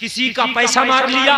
किसी का पैसा मार लिया,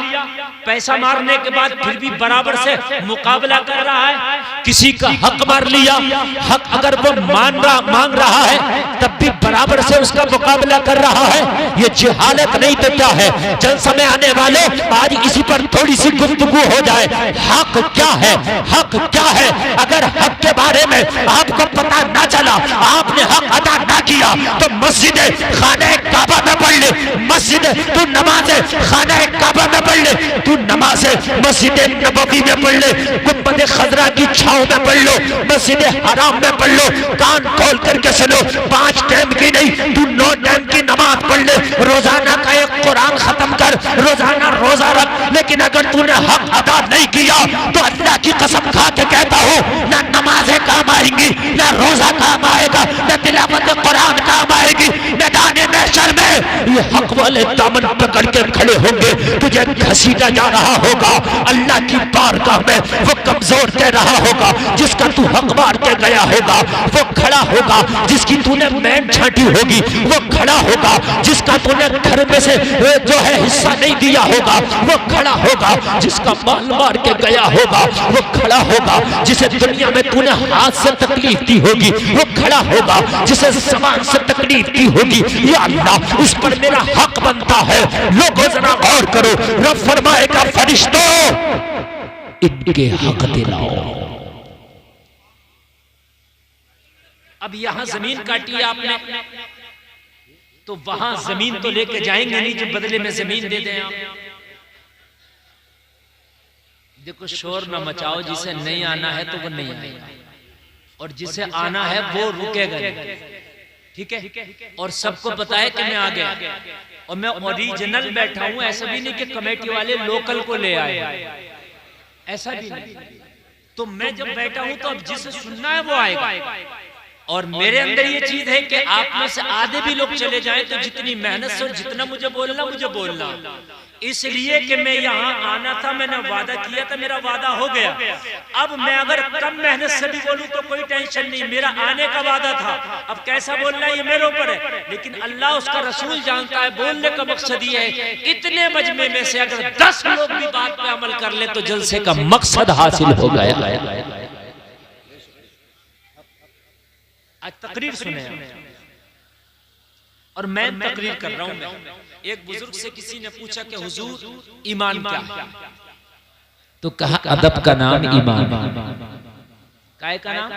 पैसा मारने के बाद फिर भी बराबर से मुकाबला कर रहा है। किसी का हक मार लिया, हक अगर वो मांग रहा है तब भी बराबर से उसका मुकाबला कर रहा है। ये जहालत नहीं तो क्या है? जल समय आने वाले आज इसी पर थोड़ी सी गुफ्तगू हो जाए। हक क्या है? हक क्या है? अगर हक के बारे में आपको पता ना चला, आपने हक अदा ना किया तो मस्जिद खाने काबा में पढ़ ले, मस्जिद तू नमाज खाना काबा में पढ़ ले, तू नमाज मस्जिद नबवी में पढ़ ले, गुंबद खजरा की छांव में पढ़ लो, मस्जिद हराम में पढ़ लो। कान खोल करके सुनो, 5 टाइम की नहीं तू 9 टाइम की नमाज पढ़ ले, रोजाना का एक कुरान खत्म कर, रोजाना रोजा रख। लेकिन अगर तूने हक अदा नहीं किया तो अल्लाह की कसम खा के कहता हूँ, ना नमाजें काम आएंगी, ना रोजा काम आएगा, ना तिलावत कुरान काम आएगी। मैदान महशर में ये हक वाले दामन पकड़ के खड़े होंगे, तुझे घसीटा जा रहा होगा अल्लाह की बारगाह में। वो कमजोर कह रहा होगा जिसका तू हक मार के गया होगा, वो खड़ा होगा जिसकी तूने मैन छाटी होगी, वो खड़ा होगा जिसका तूने घर में से जो है हिस्सा नहीं दिया होगा, वो खड़ा होगा जिसका माल मार के गया होगा, वो खड़ा होगा जिसे दुनिया में तूने हाथ से तकलीफ दी होगी, वो खड़ा होगा जिसे ज़बान से तकलीफ दी होगी। या अल्लाह, उस पर मेरा हक बनता है। लोगों जरा गौर करो, रब फरमाएगा फरिश्तों इनके हक दिलाओ। अब यहां जमीन काटी है आपने, तो वहां जमीन तो लेके जाएंगे नहीं जो बदले में जमीन दे दें आप। देखो, शोर न मचाओ, जिसे नहीं आना है तो वो नहीं आएगा, और जिसे आना है वो रुकेगा, ठीक है। और सबको पता है कि मैं आ गया और मैं ओरिजिनल बैठा हूं। ऐसा भी नहीं कि कमेटी वाले लोकल को ले आए, ऐसा भी नहीं। तो मैं जब बैठा हूं तो अब जिसे सुनना है वो आएगा। और मेरे अंदर ये चीज है कि आप में से आधे भी लोग चले जाएं तो जितनी मेहनत से जितना मुझे बोलना, इसलिए कि मैं यहाँ आना था, मैंने वादा किया था, मेरा वादा हो गया। अब मैं अगर कम मेहनत से भी बोलूं तो कोई टेंशन नहीं, मेरा आने का वादा था। अब कैसा बोलना है ये मेरे ऊपर है, लेकिन अल्लाह उसका रसूल जानता है। बोलने का मकसद ये है, इतने मजमे में से अगर 10 लोग भी बात पे अमल कर ले तो जलसे का मकसद हासिल हो गया। आज तकरीर सुने और मैं तकरीर कर रहा हूं। एक बुजुर्ग से किसी ने पूछा कि हुजूर ईमान क्या है? तो कहा अदब का नाम ईमान। काय का नाम?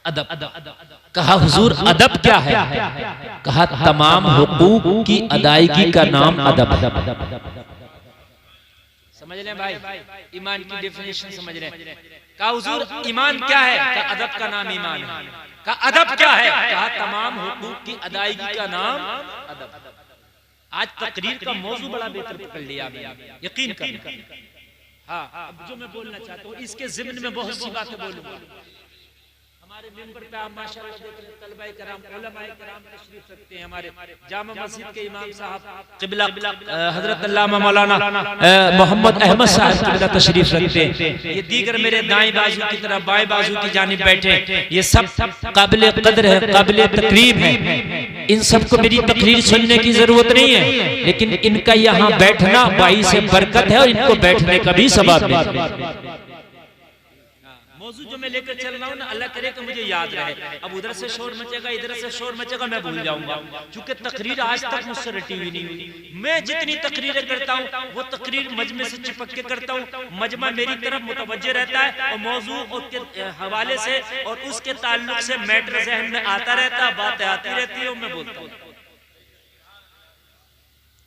अदब। कहा हुजूर अदब क्या है? कहा तमाम हुकूक की अदायगी का नाम अदब। समझ रहे भाई, ईमान की डेफिनेशन समझ रहे। कहा हुजूर ईमान क्या है? कहा अदब का नाम ईमान है। कहा अदब क्या है? कहा तमाम हुकूक की अदायगी का नाम अदब। आज तकरीर का मौजू बड़ा बेहतर पकड़ लिया, यकीन करना। हाँ, अब जो मैं बोलना चाहता हूँ इसके ज़िम्न में बहुत सी बातें बोलूंगा। हमारे मेंबर पे आप माशाअल्लाह देख रहे हैं, तलबाए कराम, उलमाए कराम तशरीफ रखते हैं। हमारे जामा मस्जिद के इमाम साहब क़िबला हजरत अल्लामा मौलाना मोहम्मद अहमद साहब क़िबला तशरीफ रखते हैं। ये दीगर मेरे दाएं बाजू की तरफ बाएं बाजू की जानिब बैठे, ये सब काबिल कदर है, काबिल तकरीम है। इन सबको मेरी तकरीर सुनने की जरूरत नहीं है, लेकिन इनका यहाँ बैठना बाई से बरकत है और इनको बैठने का भी सवाब है। मौजू जो मैं लेकर चल रहा हूँ ना, अल्लाह करे कि मुझे याद रहे। अब उधर से शोर मचेगा, इधर से शोर मचेगा, मैं भूल जाऊंगा, क्योंकि तकरीर आज तक मुझसे रटी हुई नहीं हुई। मैं जितनी तकरीरें करता हूँ वो तकरीर मजमे से चिपक के करता हूँ, मजमा मेरी तरफ मुतवज्जे रहता है और मौजू के हवाले से और उसके ताल्लुक से मैटर ज़हन में आता रहता है, बातें आती रहती है, मैं बोलता हूँ।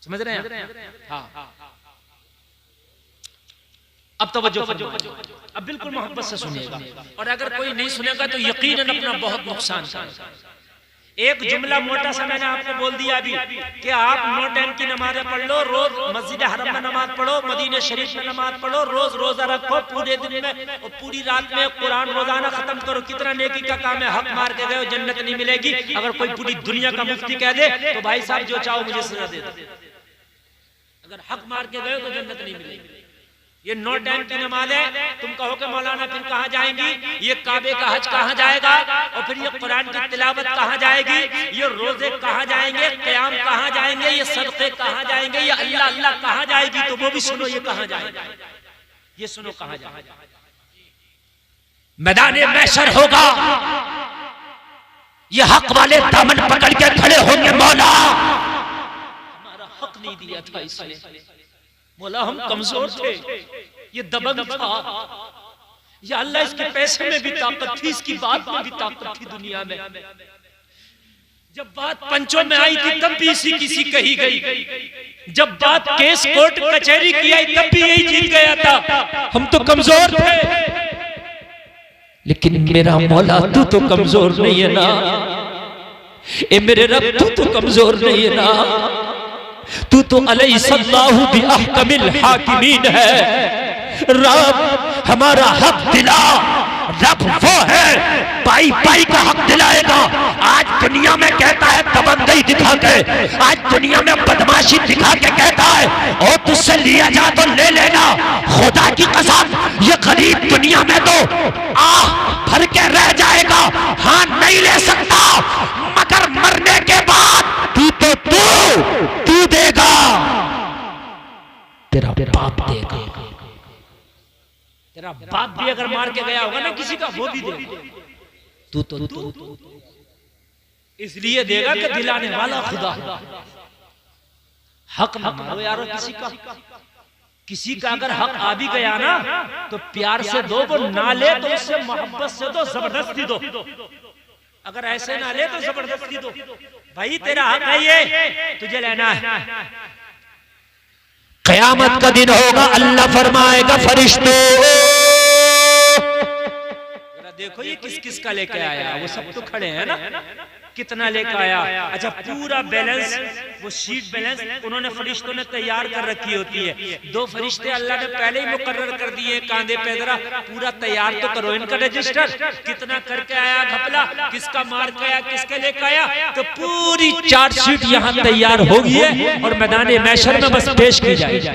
समझ रहे हैं? हाँ, अब तवज्जो, अब बिल्कुल मोहब्बत से सुनिएगा, और अगर कोई नहीं सुनेगा तो यकीनन अपना बहुत नुकसान करेगा। एक जुमला मोटा सा मैंने आपको बोल दिया अभी कि आप 9 टाइम की नमाज़ें पढ़ लो, रोज मस्जिद हरम में नमाज पढ़ो, मदीने शरीफ में नमाज पढ़ो, रोज रोजा रखो, पूरे दिन में और पूरी रात में कुरान रोजाना खत्म करो। कितना नेकी का काम है। हक मार के गए जन्नत नहीं मिलेगी। अगर कोई पूरी दुनिया का मुफ्ती कह दे तो भाई साहब जो चाहो मुझे सजा दे दो। अगर हक मार के गए तो जन्नत नहीं मिलेगी। ये 9 टाइम की नमाज है, तुम कहो कि मौलाना फिर कहाँ जाएंगी, ये काबे का हज कहाँ जाएगा, और फिर ये कुरान की तिलावत कहाँ जाएगी, ये रोजे कहाँ जाएंगे, क़याम कहाँ जाएंगे, ये सदक़े कहाँ जाएंगे, ये अल्लाह अल्लाह कहाँ जाएगी, तो वो भी सुनो ये कहाँ जाएगा, ये सुनो कहाँ जाएगा। मैदान महशर होगा, ये हक वाले दामन पकड़ के खड़े होंगे, मौला हमारा हक नहीं दिया था इसने, मौला हम कमजोर थे, ये दबंग था, या अल्लाह इसके पैसे में भी ताकत थी, इसकी बात में भी ताकत थी दुनिया में। जब बात पंचों में आई थी तब भी इसी किसी कही गई, जब बात केस कोर्ट कचहरी की आई तब भी यही जीत गया था। हम तो कमजोर थे, लेकिन मेरा मौला तू तो कमजोर नहीं है ना, ए मेरे रब तू तो कमजोर नहीं है ना, तू तो अलैहिस्सलाहु बिअहकमिल हाकिमीन है। रब हमारा हक दिला, रब वो है पाई पाई का हक दिलाएगा। आज दुनिया में कहता है दबंगई दिखा के, आज दुनिया में बदमाशी दिखा के कहता है और तुझसे लिया जा तो ले लेना, खुदा की कसम ये गरीब दुनिया में तो आह भर के रह जाएगा, हाँ नहीं ले सकता, मगर मरने के बाद तू देगा, तेरा बाप देगा, तेरा बाप भी अगर मार के गया होगा ना किसी का, वो भी देगा, तू इसलिए देगा कि दिलाने वाला खुदा। हक न मारो यारो किसी का अगर हक आ भी गया ना तो प्यार से दो, वो ना ले तो उससे मोहब्बत से दो, जबरदस्ती दो, अगर ऐसे ना ले तो जबरदस्ती दो, भाई तेरा हक है ये तुझे लेना है। क़यामत का दिन होगा, अल्लाह फरमाएगा फरिश्तों देखो ये किस किस का लेके आया, वो सब तो खड़े हैं ना, कितना लेके आया। अच्छा पूरा बैलेंस, वो शीट बैलेंस उन्होंने फरिश्तों ने तैयार कर रखी होती है, 2 फरिश्ते अल्लाह ने पहले ही मुकर्रर कर दिए, कांधे पे जरा पूरा तैयार तो करो इनका रजिस्टर, कितना करके आया घपला, किसका मार के आया, किसके लेके आया, तो पूरी चार्जशीट यहाँ तैयार होगी है और मैदान महशर में बस पेश की जाएगी।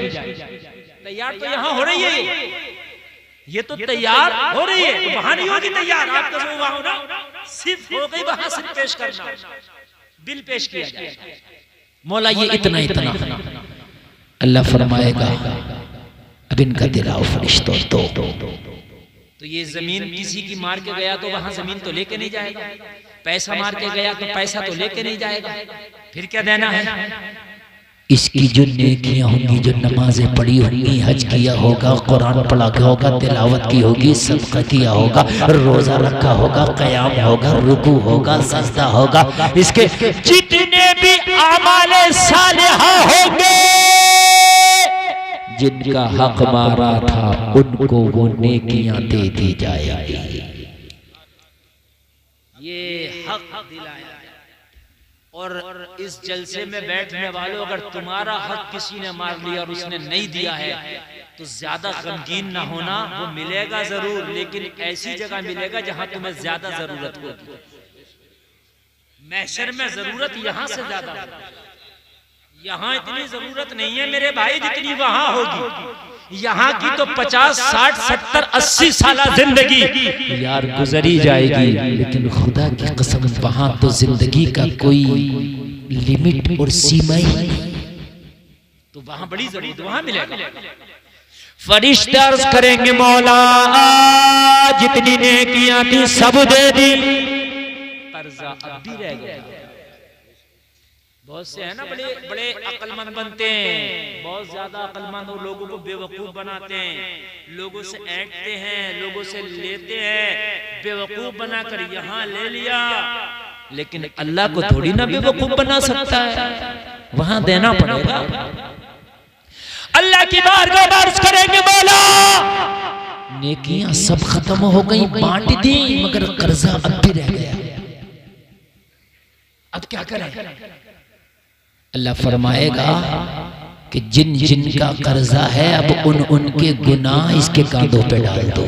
तैयार तो यहाँ हो रही है, ये तो तैयार हो रही है, तो वहां नहीं होगी तैयार, आपका जो वहां होना सिर्फ हो गई, वहां सिर्फ पेश करना, बिल पेश किया जाए। मौला ये इतना अल्लाह फरमाएगा अब इनका दिलाओ फरिश्तों तो ये जमीन किसी की मार के गया तो वहां जमीन तो लेके नहीं जाएगा, पैसा मार के गया तो पैसा तो लेके नहीं जाएगा, फिर क्या देना है। इसकी जो नेकियां होंगी, जो नमाजें पढ़ी होंगी, हज किया होगा, कुरान पढ़ा के होगा, तिलावत की होगी, सदका किया होगा, रोजा रखा होगा, क़याम होगा, रुकू होगा, सजदा होगा, इसके जितने भी आमाले सालिहा होंगे, जिनका हक मारा था उनको वो नेकियां दे दी जाएगी। ये हक दिलाया। और इस जलसे में बैठने वालों, अगर तुम्हारा हक किसी ने मार लिया और उसने नहीं दिया है तो ज्यादा गमगीन ना होना, वो मिलेगा जरूर, लेकिन ऐसी जगह मिलेगा जहां तुम्हें ज्यादा जरूरत होगी। महशर में जरूरत यहां से ज्यादा, यहां इतनी जरूरत नहीं है मेरे भाई जितनी वहां होगी। यहाँ की तो 50, 60, 70, 80 साल जिंदगी यार गुजरी जाएगी, लेकिन खुदा की कसम वहां तो जिंदगी का कोई लिमिट और सीमा ही नहीं, तो वहां बड़ी जरूरत, वहां मिलेगा। फरिश्ते अर्ज करेंगे मौला जितनी नेकियां थी सब दे दी, कर्जा अब भी रह गया। बहुत से है ना बड़े बड़े अक्लमंद बनते हैं, बहुत ज्यादा अक्लमंद, और लोगों को बेवकूफ बनाते हैं, लोगों से ऐंठते हैं, लोगों से लेते हैं, बेवकूफ बनाकर यहाँ ले लिया, लेकिन अल्लाह को थोड़ी ना बेवकूफ बना सकता है, वहां देना पड़ेगा। अल्लाह की बारगाह में अर्ज करेंगे मौला नेकियां सब खत्म हो गई, बांट दी, मगर कर्जा अब भी रह गया, अब क्या करें। अल्लाह फरमाएगा कि जिन जिन का कर्जा है अब उनके गुनाह इसके कांधों पे डाल दो।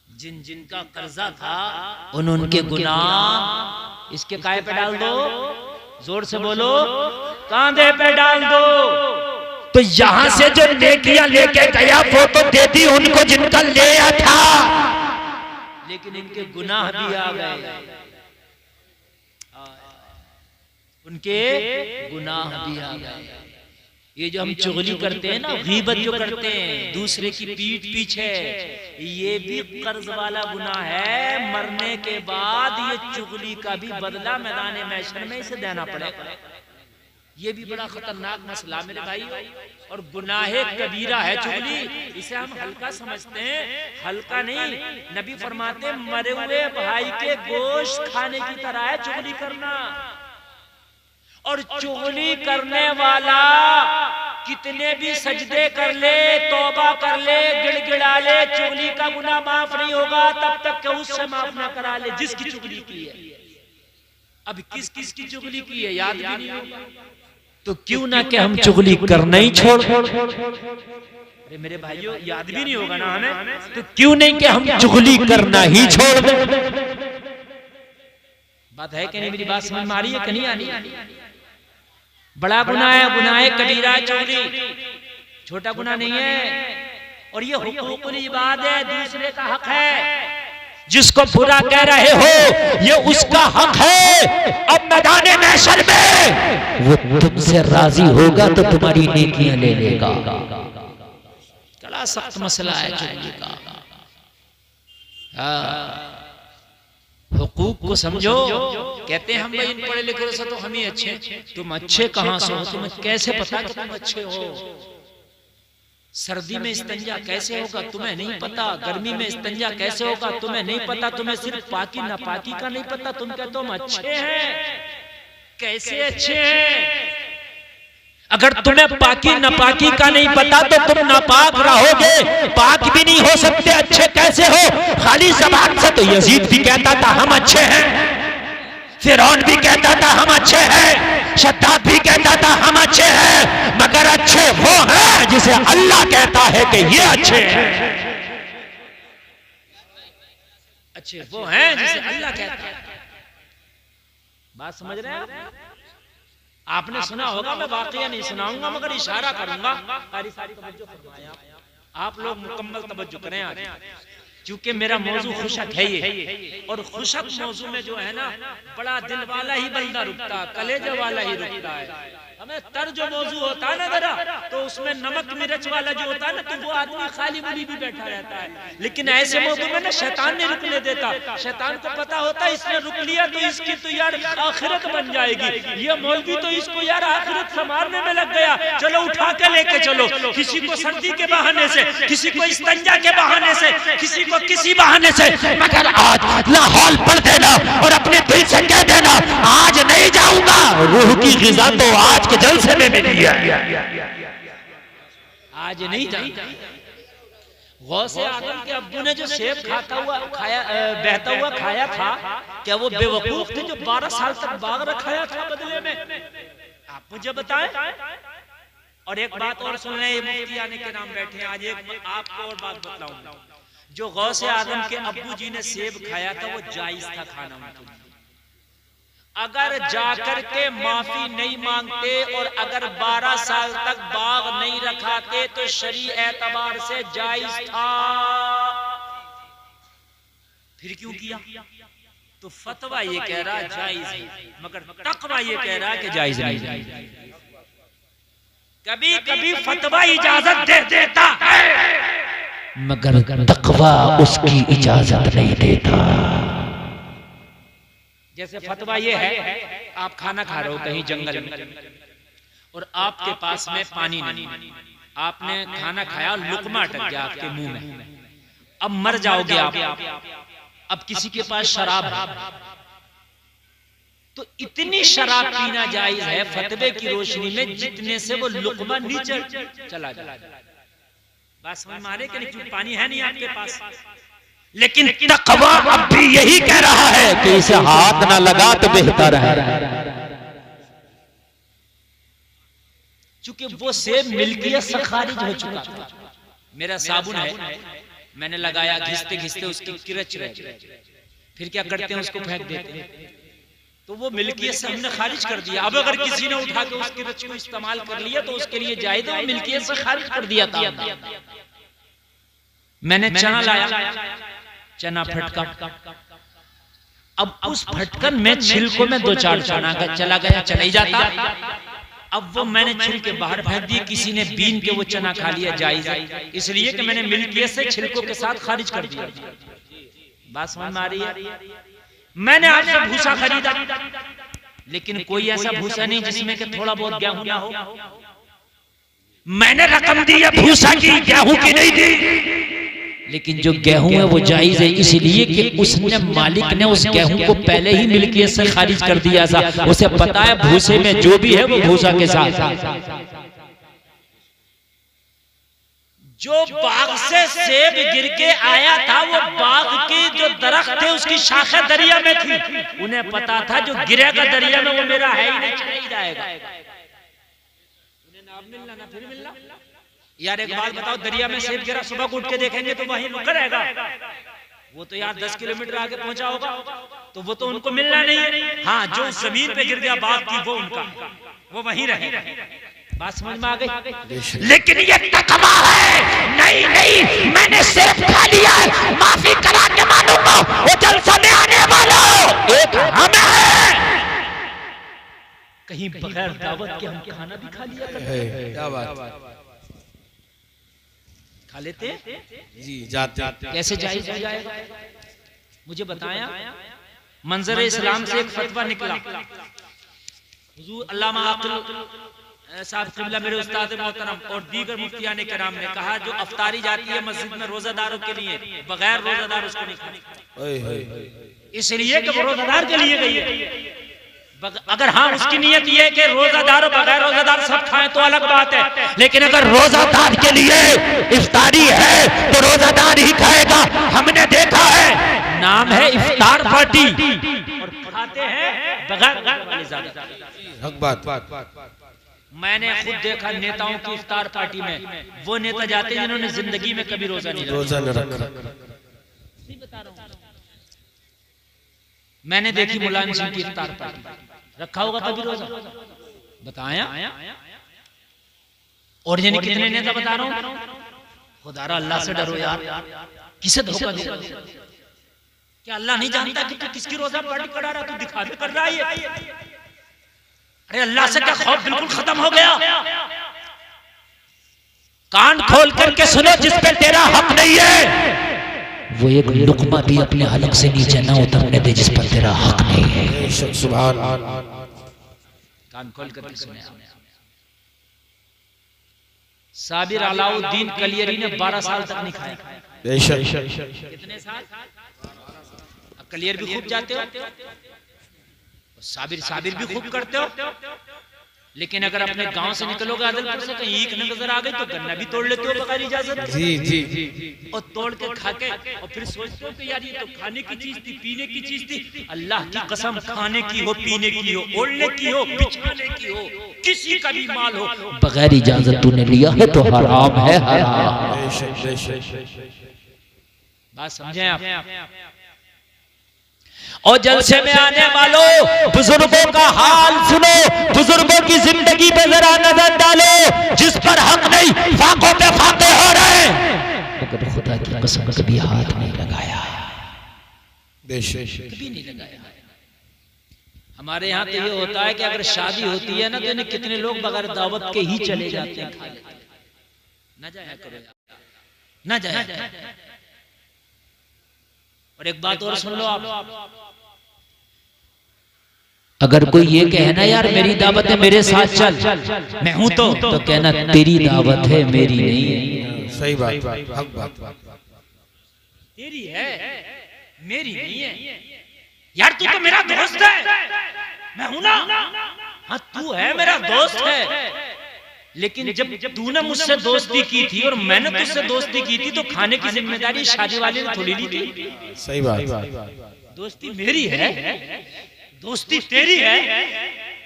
जिन जिन का कर्जा था उनके गुनाह इसके काय पे डाल दो, जोर से बोलो, कांधे पे डाल दो। तो यहां से जो नेकियां लेके गया वो तो दे दी उनको जिनका ले था, लेकिन इनके गुनाह भी आ गए, उनके गुनाह भी आ गए। ये जो हम चुगली करते हैं ना, गीबत जो करते हैं दूसरे की पीठ पीछे, ये भी कर्ज वाला गुनाह है। मरने के बाद ये चुगली का भी बदला मैदान महशर में इसे देना पड़ेगा। ये भी बड़ा खतरनाक मसला मेरे भाई, और गुनाहे कबीरा है चुगली। इसे हम हल्का समझते हैं, हल्का नहीं। नबी फरमाते मरे हुए भाई के गोश्त खाने की तरह है चुगली करना। और चुगली करने वाला कितने भी सजदे कर ले, तौबा कर ले, गिड़गिड़ा ले, चुगली का गुनाह माफ नहीं होगा तब तक कि उससे माफ ना करा ले जिसकी चुगली की है। अब किस किस की चुगली की है याद भी नहीं होगा, तो क्यों ना कि हम चुगली करना ही छोड़। अरे मेरे भाइयों याद भी नहीं होगा ना हमें, तो क्यों नहीं कि हम चुगली करना ही छोड़ दें। बात है कि नहीं? मेरी बात समझ में आ रही है कि नहीं आ रही? बड़ा गुनाह है, गुनाह कबीरा चुगली, छोटा गुनाह नहीं है। और ये हुकूकुल इबाद है, दूसरे का हक है। जिसको बुरा कह रहे हो ये उसका हक है। अब मैदान महशर में वो तुमसे राजी होगा तो तुम्हारी नेकियां ले लेगा। बड़ा सख्त मसला है चुगली का। हुकूक को समझो। कहते हैं हम भाई इन पढ़े लिखे से तो हम ही अच्छे। तुम अच्छे कहां से हो? तुम्हें कैसे पता कि तुम अच्छे हो? सर्दी में इस्तिंजा कैसे होगा तुम्हें नहीं पता, गर्मी में इस्तिंजा कैसे होगा तुम्हें नहीं पता, तुम्हें सिर्फ पाकी नापाकी का नहीं पता, तुम कहते हो हम अच्छे हैं। कैसे अच्छे हैं? अगर तुम्हें पाकी नापाकी का नहीं पता तो तुम नापाक रहोगे, पाक भी नहीं हो सकते, अच्छे कैसे हो? खाली ज़बान से तो यजीद भी कहता था हम अच्छे हैं, फिरौन भी कहता था हम अच्छे हैं, शद्दाद भी कहता था हम अच्छे हैं, मगर अच्छे वो हैं जिसे अल्लाह कहता है कि ये अच्छे हैं। अच्छे वो हैं जिसे अल्लाह कहता है। बात समझ रहे हैं आप? आपने सुना होगा, मैं वाकया नहीं सुनाऊंगा मगर इशारा करूंगा। सारी तवज्जो फरमाएं आप लोग मुकम्मल तवज्जो करें आज, क्योंकि मेरा मौजू खुशक है ये। और खुशक मौजू में जो है ना, बड़ा दिल वाला ही बंदा रुकता, कलेजे वाला ही रुकता है। हमें तर जो मौजू होता है ना जरा, तो उसमें नमक मिर्च वाला जो होता है ना, तो वो आदमी खाली मुली भी बैठा रहता है। लेकिन ऐसे मौजू में ना शैतान नहीं रुकने देता। शैतान को पता होता है इसने रुक लिया तो इसकी तो यार आखिरत बन जाएगी। ये मौलवी तो इसको यार आखिरत संवारने में लग गया, चलो उठा के लेके चलो। किसी को सर्दी के बहाने से, किसी को इस्तिंजा के बहाने से, किसी को किसी बहाने से, मगर आज लाहौल पढ़ देना और अपने दिल से कह देना आज नहीं जाऊंगा। रूह की ग़िज़ा तो आज के जलसे में मिली है, आज नहीं जाऊंगा। गौसे आदम के अब्बू ने जो सेब बहता हुआ खाया था, क्या वो बेवकूफ थे जो 12 साल तक बाग रखाया था बदले में? आप मुझे बताएं। और एक बात और सुन लें, मुफ्ती आने के नाम बैठे हैं आज, एक आपको और बात बतलाऊंगा। जो गौसे आदम के अब्बू जी ने सेब खाया था वो जायज था खाना उनके। अगर जाकर के माफी नहीं मांगते और अगर 12 साल तक बाग नहीं रखाते तो शरई एतबार से जायज था। फिर क्यों किया? तो फतवा ये कह रहा जायज है, मगर तकवा ये कह रहा कि जायज नहीं। कभी कभी फतवा इजाजत दे देता है, मगर तकवा उसकी इजाजत नहीं देता। जैसे फतवा ये है, आप खाना खा रहे हो कहीं जंगल में और आपके पास में पानी नहीं, आपने खाना खाया, लुकमा अटक गया आपके मुंह में, अब मर जाओगे आप। अब किसी के पास शराब है, तो इतनी शराब पीना जायज है फतवे की रोशनी में जितने से वो लुकमा नीचे चला जाए। बात समझ में आ रही कि नहीं? क्योंकि पानी है नहीं आपके पास। लेकिन तकवा अब भी यही कह रहा है कि इसे हाथ ना लगा तो बेहतर है, क्योंकि वो सेब मिल्कियत से खारिज हो चुका था। मेरा साबुन है, मैंने लगाया, घिसते घिसते उसकी किरच रह गई, फिर क्या करते हैं उसको फेंक देते हैं। तो वो मिल्कियत से हमने खारिज कर दिया। अब अगर किसी ने उठा के उसकी रच को इस्तेमाल कर लिया तो उसके लिए जायज है, वो मिल्कियत से खारिज कर दिया था। मैंने चना लाया, चना फटका, अब उस फटकन में छिलकों में 2-4 चना चला गया, चला ही जाता। अब वो मैंने छिलके बाहर फेंक दिए, किसी ने बीन के वो चना खा लिया, जायज है, इसलिए कि मैंने मिल्कियत से छिलकों के साथ खारिज कर दिया। बात समझ में आ रही है? मैंने आपसे भूसा खरीदा, लेकिन कोई ऐसा भूसा नहीं जिसमें कि थोड़ा बहुत गेहूं ना हो। मैंने रकम दी है भूसा की, गेहूं की नहीं दी, लेकिन जो गेहूं है वो जायज है, इसलिए कि उसने मालिक ने उस गेहूं को पहले ही मिल्कियत से खारिज कर दिया था। उसे पता है भूसे में जो भी है वो भूसा के साथ। जो बाग से सेब गिर के आया था, वो बाग के जो दरख्त थे उसकी शाखें दरिया में थी। उन्हें पता था जो गिरेगा दरिया में वो मेरा है ही नहीं, चला ही जाएगा। उन्हें ना मिलना ना फिर मिलना। यार एक बात बताओ, दरिया में सेब गिरा, सुबह उठ के देखेंगे तो वहीं रुका रहेगा? वो तो यार 10 किलोमीटर आगे पहुंचा होगा, तो वो तो उनको मिलना नहीं है। हाँ, जो जमीन पे गिर गया बाग की, वो उनका, वो वहीं रहे। बात समझ में आ गई? लेकिन ये तकवा है, नहीं मैंने सेब खा लिया है, माफी करा के मानूंगा। वो जलसा में आने वाला एक हम है, कहीं बगैर दावत के हम खाना भी खा लिया करते। क्या बात, खा लेते जी, जाते कैसे जायज हो जाएगा? मुझे बताया। मंजर इस्लाम से एक फतवा निकला। हुजूर अल्लामा आकिल साहब क़िबला मेरे उस्ताद मोहतरम और दीगर मुफ्तियाने किराम ने कहा, जो अफ्तारी जाती है मस्जिद में रोजादारों के लिए, बगैर रोजादार उसको नहीं खानी, इसलिए कि वो रोजादार के लिए गई है। अगर हाँ उसकी नियत ये है कि रोजादार और बगैर रोजादार सब खाएं तो अलग बात है, लेकिन अगर रोजादार के लिए इफ्तारी है तो रोजादार ही खाएगा। हमने देखा है, नाम है इफ्तार पार्टी और खाते हैं बगैर बात। मैंने खुद देखा नेताओं की इफ्तार पार्टी में, वो नेता जाते हैं जिन्होंने जिंदगी में कभी रोजा नहीं रखा। मैंने देखी मुलायम सिंह की इफ्तार पार्टी, रखा होगा कभी रोजा? बताया। और ये कितने नेता बता रहा हूं, खुदारा अल्लाह से डरो यार, किसे धोखा दे? क्या अल्लाह नहीं जानता कि तू किसकी रोजा पार्टी करा रहा, तू दिखावे कर रहा है? अरे अल्लाह से क्या खौफ बिल्कुल खत्म हो गया? कान खोल करके सुनो, जिस पे तेरा हक नहीं है वो एक लुकमा भी अपने हलक से नीचे ना उतरने दे जिस पर तेरा हक नहीं है। सुभान अल्लाह। कान खोल करके सुने। साबिर अलाउद्दीन कलियरी ने 12 साल तक नहीं खाया। कितने साल? कलियर भी खूब जाते हो, साबिर भी खूब करते हो, लेकिन अगर अपने गांव से निकलोगे आदिलपुर से, कहीं ईख नजर आ गई तो गन्ना भी तोड़ लेते हो बगैर इजाजत। जी। और तोड़ के खा के और फिर सोचते हो कि यार ये तो खाने की चीज थी, पीने की चीज थी। अल्लाह की कसम, खाने की हो, पीने की हो, ओढ़ने की हो, बिछाने की हो, किसी का भी माल हो, बगैर इजाजत तूने लिया है तो हराम है, हराम। बात समझे आप? और जलसे में आने वालों, बुजुर्गों का हाल सुनो, बुजुर्गों की जिंदगी पे जरा नजर डालो, जिस पर हक नहीं फाकों पे फाके हो रहे हैं, मगर खुदा की कसम कभी हाथ नहीं लगाया, कभी नहीं लगाया। हमारे यहाँ तो ये होता है कि अगर शादी होती है ना, तो इन्हें कितने लोग बगैर दावत के ही चले जाते हैं, खा लेते हैं। ना जाया करो, ना जाया। और एक बात और सुन लो आप, अगर कोई ये कहे ना यार मेरी दावत है मेरे साथ चल, मैं हूं तो कहना तेरी दावत है मेरी नहीं है। सही बात, हक बात। तेरी है मेरी नहीं है। यार तू तो मेरा दोस्त है, मैं हूं ना। हाँ तू है मेरा दोस्त है, लेकिन जब तूने मुझसे दोस्ती की थी और मैंने तुझसे दोस्ती की थी तो खाने की जिम्मेदारी शादी वाले ने थोड़ी ली थी। सही बात। दोस्ती मेरी है, दोस्ती तेरी है।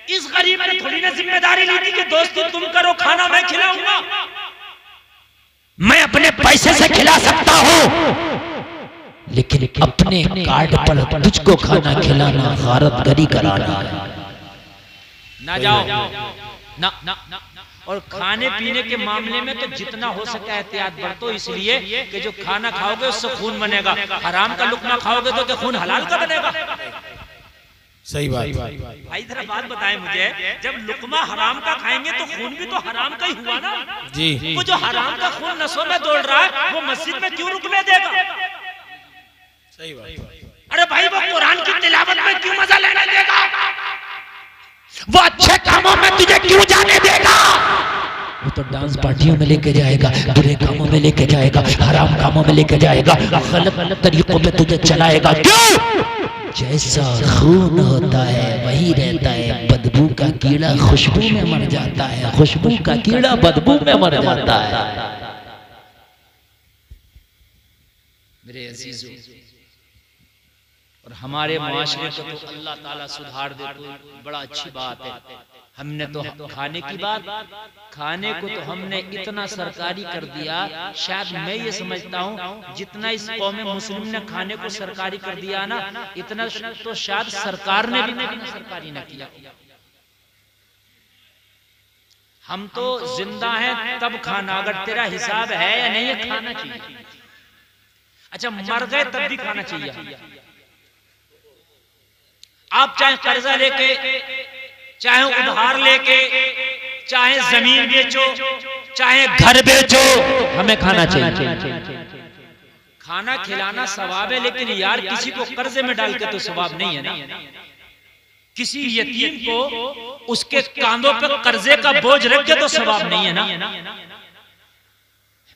इस गरीब ने थोड़ी ना जिम्मेदारी ली थी कि दोस्ती तुम करो, खाना मैं खिलाऊंगा। मैं अपने पैसे से खिला सकता हूँ, लेकिन अपने कार्ड पर तुझको खाना खिलाना गारत गरी कराना है। ना जाओ ना, ना, ना, ना। और खाने पीने के मामले में तो जितना हो सके एहतियात बरतो, इसलिए कि जो खाना खाओगे उससे खून बनेगा। हराम का लुकमा खाओगे तो क्या खून हलाल का बनेगा? सही बात भाई जरा बात बताएं मुझे, जब लुकमा हराम का खाएंगे तो खून भी तो हराम का ही हुआ ना जी। वो जो हराम का खून नसों में दौड़ रहा है वो मस्जिद में क्यों रुकने देगा? सही बात। अरे भाई वो कुरान की तिलावत में क्यों मजा लेने देगा? वो अच्छे कामों में तुझे क्यों जाने देगा? वो तो डांस पार्टियों में लेके जाएगा, बुरे कामों में लेके जाएगा, हराम कामों में लेके जाएगा, गलत तरीकों पे तुझे चलाएगा। क्यों? जैसा खून होता है वही रहता है। बदबू का कीड़ा खुशबू में मर जाता है, खुशबू का कीड़ा बदबू में मर जाता है। मेरे अजीजों, और हमारे मुआशरे को तो अल्लाह ताला सुधार दे तो बड़ा अच्छी बात है। हमने तो खाने की बात, खाने को तो हमने इतना सरकारी कर दिया, शायद मैं ये समझता हूँ जितना इस कौम मुस्लिम ने खाने को सरकारी कर दिया ना, इतना तो शायद सरकार ने भी सरकारी न किया। हम तो जिंदा हैं तब खाना, अगर तेरा हिसाब है या नहीं है खाना चाहिए। अच्छा मर गए तब भी खाना चाहिए। आप चाहे कर्जा लेके, चाहे उधार लेके, चाहे जमीन बेचो, चाहे घर बेचो, हमें खाना चाहिए। खाना खिलाना सवाब है, लेकिन यार किसी को कर्जे में डाल के तो सवाब नहीं है ना। किसी यतीम को उसके कांधों पे कर्जे का बोझ रख के तो सवाब नहीं है ना।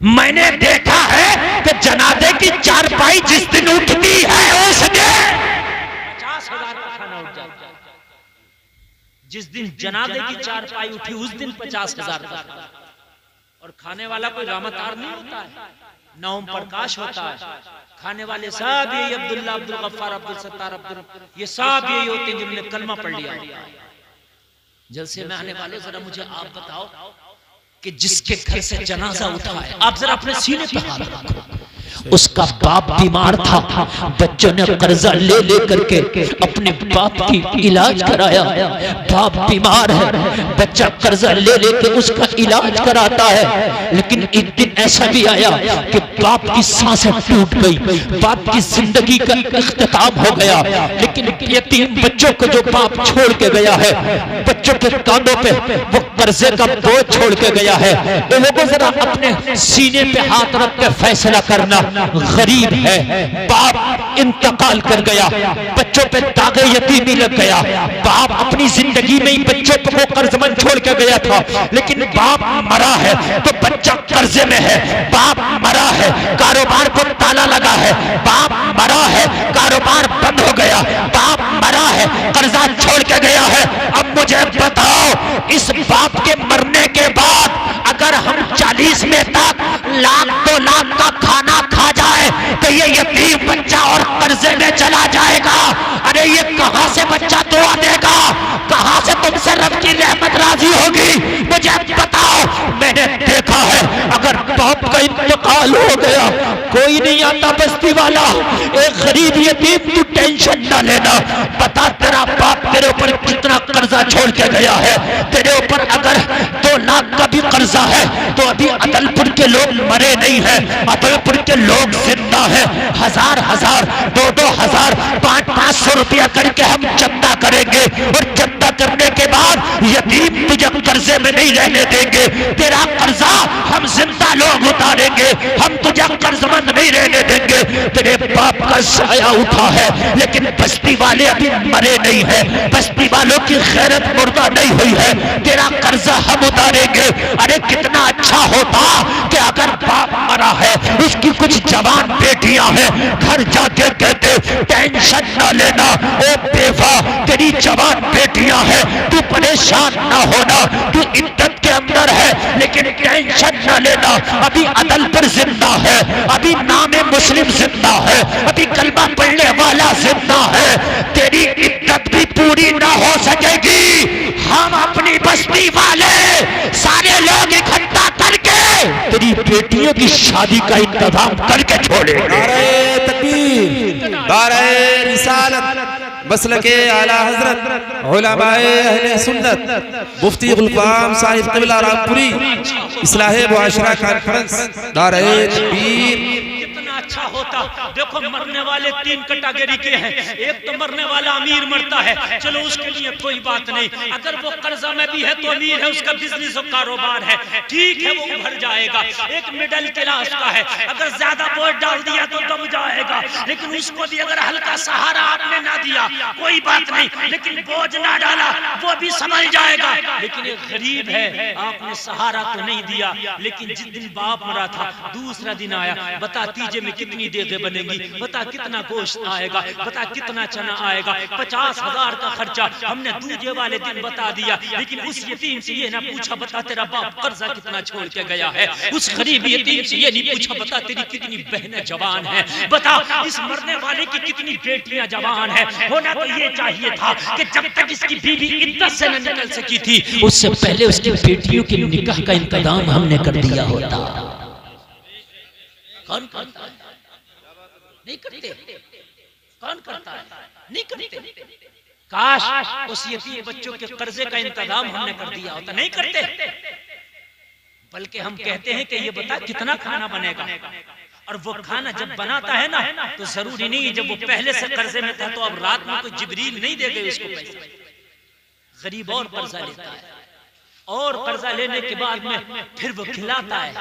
मैंने देखा है कि जनाजे की चारपाई जिस दिन उठती है उस दिन 50,000 का खाना उठ जाता है। जिस दिन जनाजे की चारपाई उठी उस दिन 50,000 का। और खाने वाला कोई रामतार नहीं होता है, ना ओम प्रकाश होता है। खाने वाले सब यही अब्दुल्ला, अब्दुल गफ्फार, अब्दुल सत्तार, अब्दुल, ये सब यही होते हैं जिन्होंने कलमा पढ़ लिया। जलसे में आने वाले जरा मुझे आप बताओ कि जिसके घर से जनाजा उठा है, आप जरा अपने सीने पे हाथ रखो, उसका बाप बीमार था, बच्चों ने कर्जा ले लेकर के अपने बाप की इलाज कराया। बाप बीमार है, बच्चा कर्जा ले लेके उसका इलाज कराता है। लेकिन एक दिन ऐसा भी आया कि बाप की सांसें टूट गई, बाप की जिंदगी का इख्तिताम हो गया। लेकिन यतीम बच्चों को जो बाप छोड़ के गया है, बच्चों के कांधों पे वो कर्जे का बोझ छोड़ के गया है। लोगों जरा अपने सीने पे हाथ रख के फैसला करना, गरीब है, बाप इंतकाल कर गया, बच्चों पे दागे यतीमी लग गया। बाप अपनी जिंदगी में ही बच्चों को कर्जमंद छोड़ के गया था, लेकिन बाप मरा है तो बच्चा कर्जे में है। बाप मरा है, कारोबार पर ताला लगा है। बाप मरा है, कारोबार बंद हो गया। बाप मरा है, कर्जा छोड़ के गया है। अब मुझे बताओ, इस बाप के मरने के बाद अगर हम 40 में तक लाख 2 लाख का खाना खा जाए तो ये यतीम बच्चा और कर्जे में चला जाएगा। अरे ये कहां से बच्चा दुआ देगा, कहां से तुमसे रब की रहमत राजी होगी? मुझे बताओ। मैंने देखा है अगर बाप का इंतकाल हो गया, कोई नहीं आता बस्ती वाला, एक गरीब यतीम, तू टेंशन ना लेना, बता तेरा बाप तेरे ऊपर कितना कर्जा छोड़ के गया है। तेरे ऊपर अगर 2 लाख का भी कर्जा है तो अभी अदलपुर के लोग मरे नहीं है, अदलपुर के लोग जिंदा है। 1000-1000, 2-2 500 रुपया करके हम चंदा करेंगे, और चंदा करने के बाद यतीम तुझे कर्जे में नहीं रहने देंगे। तेरा कर्जा हम जिंदा लोग उतारेंगे, हम तुझे कर्जमंद नहीं रहने देंगे। तेरे बाप का साया उठा है, लेकिन बस्ती वाले अभी मरे नहीं है, बस्ती वालों की खैरत मुर्दा नहीं हुई है। तेरा कर्जा हम उतारेंगे। अरे कितना अच्छा होता कि अगर बाप मरा है, उसकी कुछ जवान बेटियां हैं, घर जाके कहते टेंशन ना लेना, ओ बेवा तेरी जवान बेटियां हैं, तू परेशान ना होना, तू इद्दत के अंदर है, लेकिन टेंशन ना लेना, अभी अदलपुर जिंदा है, अभी नाम मुस्लिम जिंदा है, अभी कलमा पढ़ने वाला जिंदा है। तेरी इद्दत भी पूरी ना हो सकेगी। हम अपनी बस्ती वाले सारे लोग इकट्ठा करके तेरी बेटियों की शादी का इंतजाम करके छोड़ेंगे। नारे तकबीर, नारे रिसालत, मसलके आला हजरत उलमाए अहले सुन्नत मुफ्ती गुलफाम साहिब क़िबला रामपुरी इस्लाहे मुआशरा कॉन्फ्रेंस, नारे तकबीर। अच्छा होता। देखो मरने वाले 3 कैटेगरी के हैं। एक तो मरने वाला अमीर मरता है, चलो उसके लिए कोई बात नहीं, अगर वो कर्जा में भी है तो अमीर है, उसका बिजनेस और कारोबार है, ठीक है, वो उभर जाएगा। एक मिडिल क्लास का है, अगर ज्यादा बोझ डाल दिया तो दब जाएगा, लेकिन उसको भी अगर हल्का सहारा आपने ना दिया कोई बात नहीं, लेकिन बोझ ना डाला वो भी संभल जाएगा। लेकिन एक गरीब है, आपने सहारा तो नहीं दिया, लेकिन जिस दिन बाप मरा था दूसरा दिन आया, बता तीजे में कितनी देगे बनेगी, बता कितना गोश्त आएगा, बता कितना चना आएगा, 50,000 का खर्चा हमने दूजे वाले दिन बता दिया। लेकिन उस यतीम से ये ना पूछा बता तेरा बाप कर्जा कितना छोड़ के गया है, उस गरीब यतीम से ये नहीं पूछा बता तेरी कितनी बहनें जवान हैं, बता इस मरने वाले की कितनी बेटियां जवान हैं। होना तो ये चाहिए था कि जब तक इसकी बीवी इद्दत से न निकल सकी थी उससे पहले उसकी बेटियों के निकाह का इंतजाम हमने कर दिया होता। कौन करता है? नहीं करते। कौन करता है? नहीं करते। काश उस यतीम बच्चों के कर्जे का इंतजाम हमने कर दिया होता, नहीं करते। बल्कि हम कहते हैं कि ये बता कितना खाना बनेगा, और वो खाना जब बनाता है ना तो जरूरी नहीं जब वो पहले से कर्जे में था तो अब रात में कोई जिब्रील नहीं दे गए उसको पैसे। गरीब और कर्जा लेता है, और कर्जा लेने के बाद में फिर वो खिलाता है,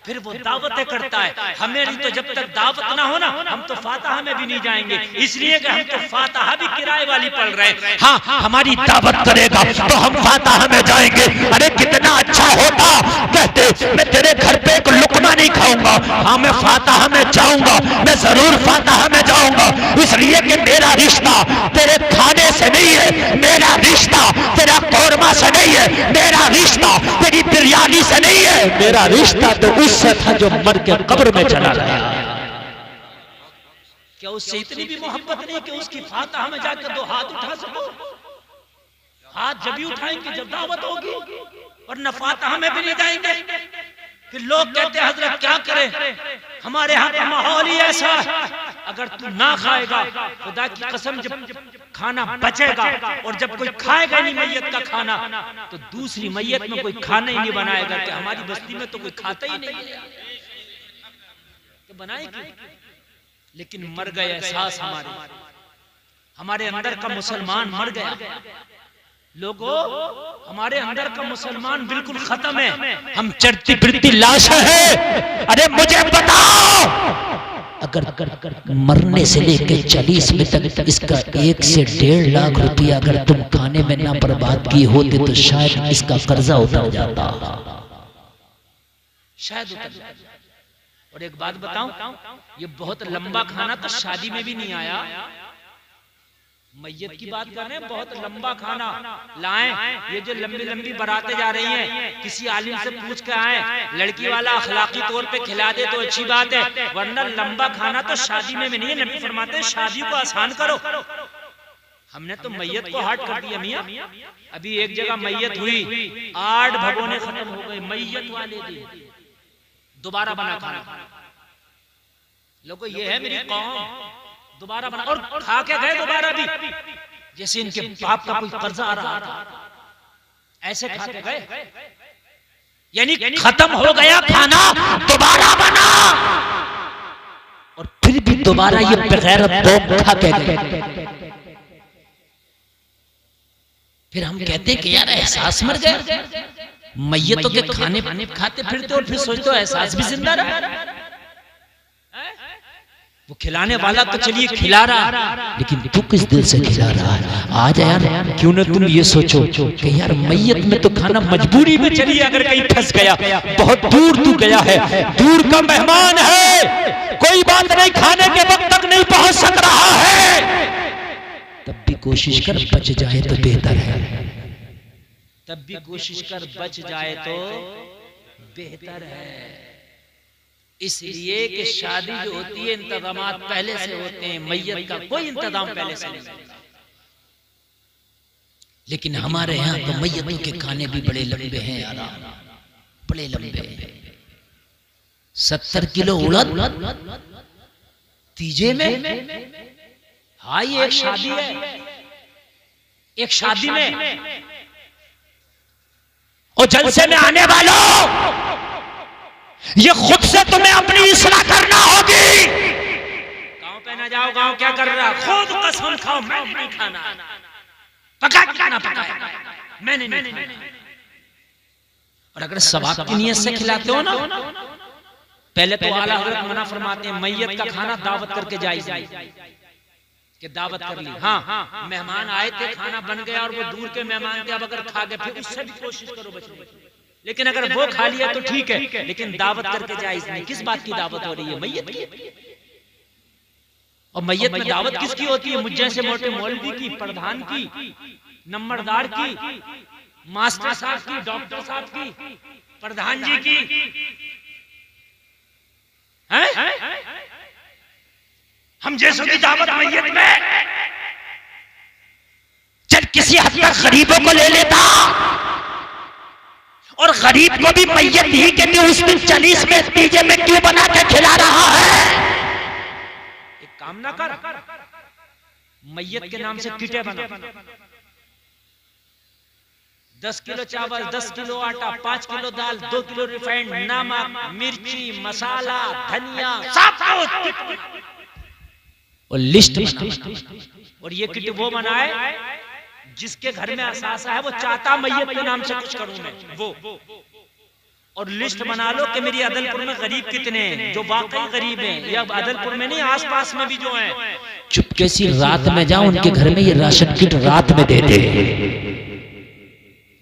फिर वो दावतें करता है। हमें तो जब तक दावत ना हो ना हम तो फातहा में भी नहीं जाएंगे, इसलिए कि हम तो फातहा भी किराए वाली पढ़ रहे हैं। हाँ, हमारी दावत करेगा तो हम फातहा में जाएंगे। अरे कितना अच्छा होता कहते मैं तेरे घर पे एक लुकमा नहीं खाऊंगा, हाँ मैं फातहा में जाऊंगा, मैं जरूर फातहा में जाऊंगा, इसलिए कि मेरा रिश्ता तेरे खाने से नहीं है, मेरा रिश्ता तेरा कौरमा से नहीं है, मेरा रिश्ता तेरी बिरयानी से नहीं है, मेरा रिश्ता तो उससे था जो मर के कब्र में चला गया। क्या उससे इतनी भी मोहब्बत नहीं कि उसकी फातहा में जाकर 2 हाथ उठा सको? हाथ जब भी उठाएंगे जब दावत होगी, और न फातहा में भी नहीं जाएंगे। फिर लोग कहते हैं हजरत क्या करें, हमारे यहाँ का माहौल ही ऐसा है, अगर तू ना खाएगा खुदा की कसम जब खाना बचेगा और जब कोई खाएगा नहीं मैयत का खाना तो दूसरी मैयत में कोई खाना ही नहीं बनाएगा कि हमारी बस्ती में तो कोई खाता ही नहीं है, तो बनाएगी। लेकिन मर गए एहसास हमारे अंदर का मुसलमान मर गया। लोगों, हमारे अंदर का मुसलमान बिल्कुल खत्म है, हम चढ़ती फिरती लाशें हैं। अरे मुझे बताओ, अगर मरने से लेकर 40 मिनट तक इसका 1 से 1.5 लाख रुपया अगर तुम खाने में ना बर्बाद किए होते तो शायद इसका कर्जा उतर जाता, शायद उतर जाता। और एक बात बताऊं, ये बहुत लंबा खाना तो शादी में भी नहीं आया, मैयत की बात कर रहे हैं, बहुत लंबा खाना लाएं। ये जो लंबी लंबी बारातें जा रही हैं, किसी आलिम से पूछ के आए, लड़की वाला अखलाकी तौर पे खिला दे तो अच्छी बात है, वरना लंबा खाना तो शादी में भी नहीं है। नबी फरमाते हैं शादी को आसान करो। हमने तो मैयत को हार्ड कर दिया मियां। अभी एक जगह मैयत हुई, 8 भगोने खत्म हो गए मैयत वाले दिन, दोबारा बना खाना। लोगों, ये है मेरी कौम, दोबारा बना और खा के गए दोबारा भी, जैसे इनके बाप का कोई कर्जा आ रहा था, ऐसे खा के गए। यानी खत्म हो गया खाना, दोबारा बना, और फिर भी दोबारा ये बेगैरत लोग खा के गए। फिर हम कहते कि यार एहसास मर गया, मैयतों के खाने खाते फिरते और फिर सोचते हो एहसास भी जिंदा रहा। वो खिलाने वाला तो चलिए खिला रहा, लेकिन तू किस दिल से खिला रहा है? आज यार क्यों ना तुम ये सोचो कि यार मैयत में तो खाना मजबूरी में, चलिए अगर कहीं फंस गया, बहुत दूर तू गया है, दूर का मेहमान है, कोई बात नहीं, खाने के वक्त तक नहीं पहुंच सक रहा है, तब भी कोशिश कर बच जाए तो बेहतर है, तब भी कोशिश कर बच जाए तो बेहतर है। इसलिए कि शादी जो होती है इंतजामात पहले से होते हैं, मैयत का कोई इंतजाम पहले से नहीं। लेकिन हमारे यहाँ तो मैयतों के खाने भी बड़े लंबे हैं, बड़े लंबे हैं। 70 किलो उड़द तीजे में। हाँ, ये एक शादी है, एक शादी में। और जलसे में आने वालों, ये खुद से तुम्हें अपनी इस्लाह करना होगी। गांव पे ना जाओ, गांव क्या कर रहा, खुद कसम खाओ मैं नहीं खाना, पका खाना पकाया मैंने नहीं खाना। और अगर सवाब की नीयत से खिलाते हो ना, पहले तो आला हज़रत मना फरमाते हैं मैयत का खाना दावत करके जाइए, कि दावत कर ली। हाँ, मेहमान आए थे, खाना बन गया और वो दूर के मेहमान थे, अब अगर खा गए फिर उससे भी कोशिश करो बचने। लेकिन अगर वो खा लिया तो ठीक है, लेकिन दावत करके जायज नहीं। किस बात की दावत हो रही है? मैयत की। और मैयत में दावत किसकी होती है? मुझ जैसे मोटे मौलवी की, प्रधान की, नंबरदार की, मास्टर साहब की, डॉक्टर साहब की, प्रधान जी की है? हम जैसों की दावत मैयत में चल किसी हद तक गरीबों को ले लेता, और गरीब को भी मैयत ही के लिए उस दिन 40 में तीजे में क्यों बना के खिला रहा है? एक काम ना कर, मैयत के नाम से किटे बना, 10 किलो चावल, 10 किलो आटा, 5 किलो दाल, 2 किलो रिफाइंड, नमक, मिर्ची, मसाला, धनिया, सब कुछ और लिस्ट बना। और ये किट वो बनाए जिसके घर में असासा है, वो चाहता मैयत के नाम से कुछ करूं मैं, वो। और लिस्ट बना लो कि मेरी अदलपुर में गरीब कितने हैं, जो वाकई गरीब हैं, या अदलपुर में नहीं आसपास में भी जो हैं। चुपके सी रात में जाओ उनके घर में, ये राशन किट रात में दे दे।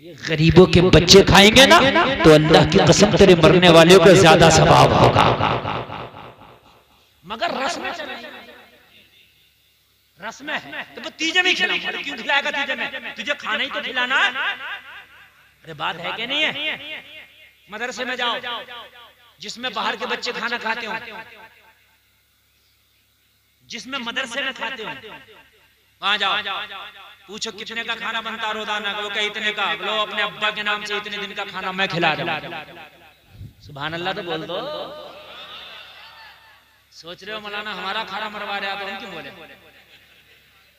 ये गरीबों के बच्चे खाएंगे ना, तो अल्लाह की कसम तेरे मरने वाले को ज्यादा सवाब होगा। मगर रस्म रस्म है तो वो तीजे में खिलाऊंगा। क्यों खिलाएगा तीजे में? तुझे खाना ही तो खिलाना। अरे बात है कि नहीं है? मदरसे में जाओ जिसमें बाहर के बच्चे खाना खाते हो, जिसमें मदरसे में खाते हो, वहां जाओ, पूछो कितने का खाना बनता रोजाना, वो कहे इतने का। लो अपने अब्बा के नाम से इतने दिन का खाना मैं खिला रहा हूं। सुभान अल्लाह तो बोल दो। सोच रहे हो मौलाना हमारा खाना मरवा रहे, आप हम क्यों बोले?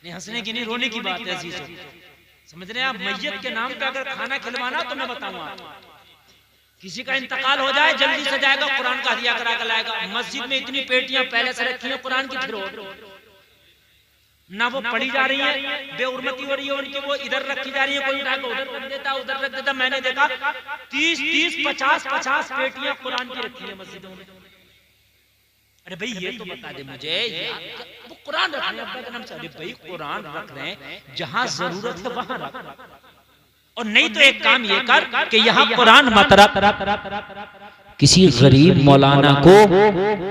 नहीं, हंसने की नहीं, रोने की बात है अजीजों। समझ रहे हैं आप? मैयत के नाम पे अगर खाना खिलवाना तो मैं बताऊंगा, किसी का इंतकाल हो जाए जल्दी से जाएगा कुरान का हदिया करा कर लाएगा। मस्जिद में इतनी पेटियां पहले से रखी हैं कुरान की, फिर ना वो पढ़ी जा रही है, बेउर्मती हो रही है उनकी, वो इधर रखी जा रही है, कोई उठा के उधर रख देता, उधर रख देता। मैंने देखा 30-30, 50-50 पेटियां कुरान की रखी है मस्जिदों में। अरे भाई ये तो बता दे मुझे, वो कुरान रख रहे हैं अब्बा के नाम से। अरे भाई कुरान रख रहे हैं, जहां जरूरत है वहां रख, और नहीं तो एक काम ये कर कि यहाँ कुरान मत रख, किसी गरीब मौलाना को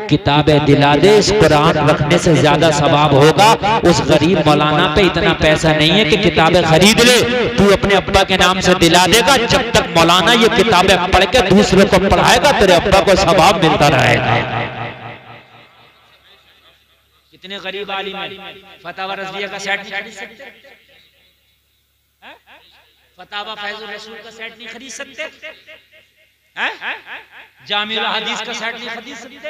किताबें दिला दे। इस कुरान रखने से ज्यादा सवाब होगा। उस गरीब मौलाना पे इतना पैसा नहीं है कि किताबें खरीद ले, तू अपने अब्बा के नाम से दिला देगा। जब तक मौलाना ये किताबें पढ़ के दूसरे को पढ़ाएगा, तेरे अब्बा को सवाब मिलता रहेगा। कितने गरीब आलिम हैं, फतावा रज़विया का सेट नहीं खरीद सकते, फतावा फैजुल रसूल का सेट नहीं खरीद सकते, जामिउल हदीस का सेट नहीं खरीद सकते।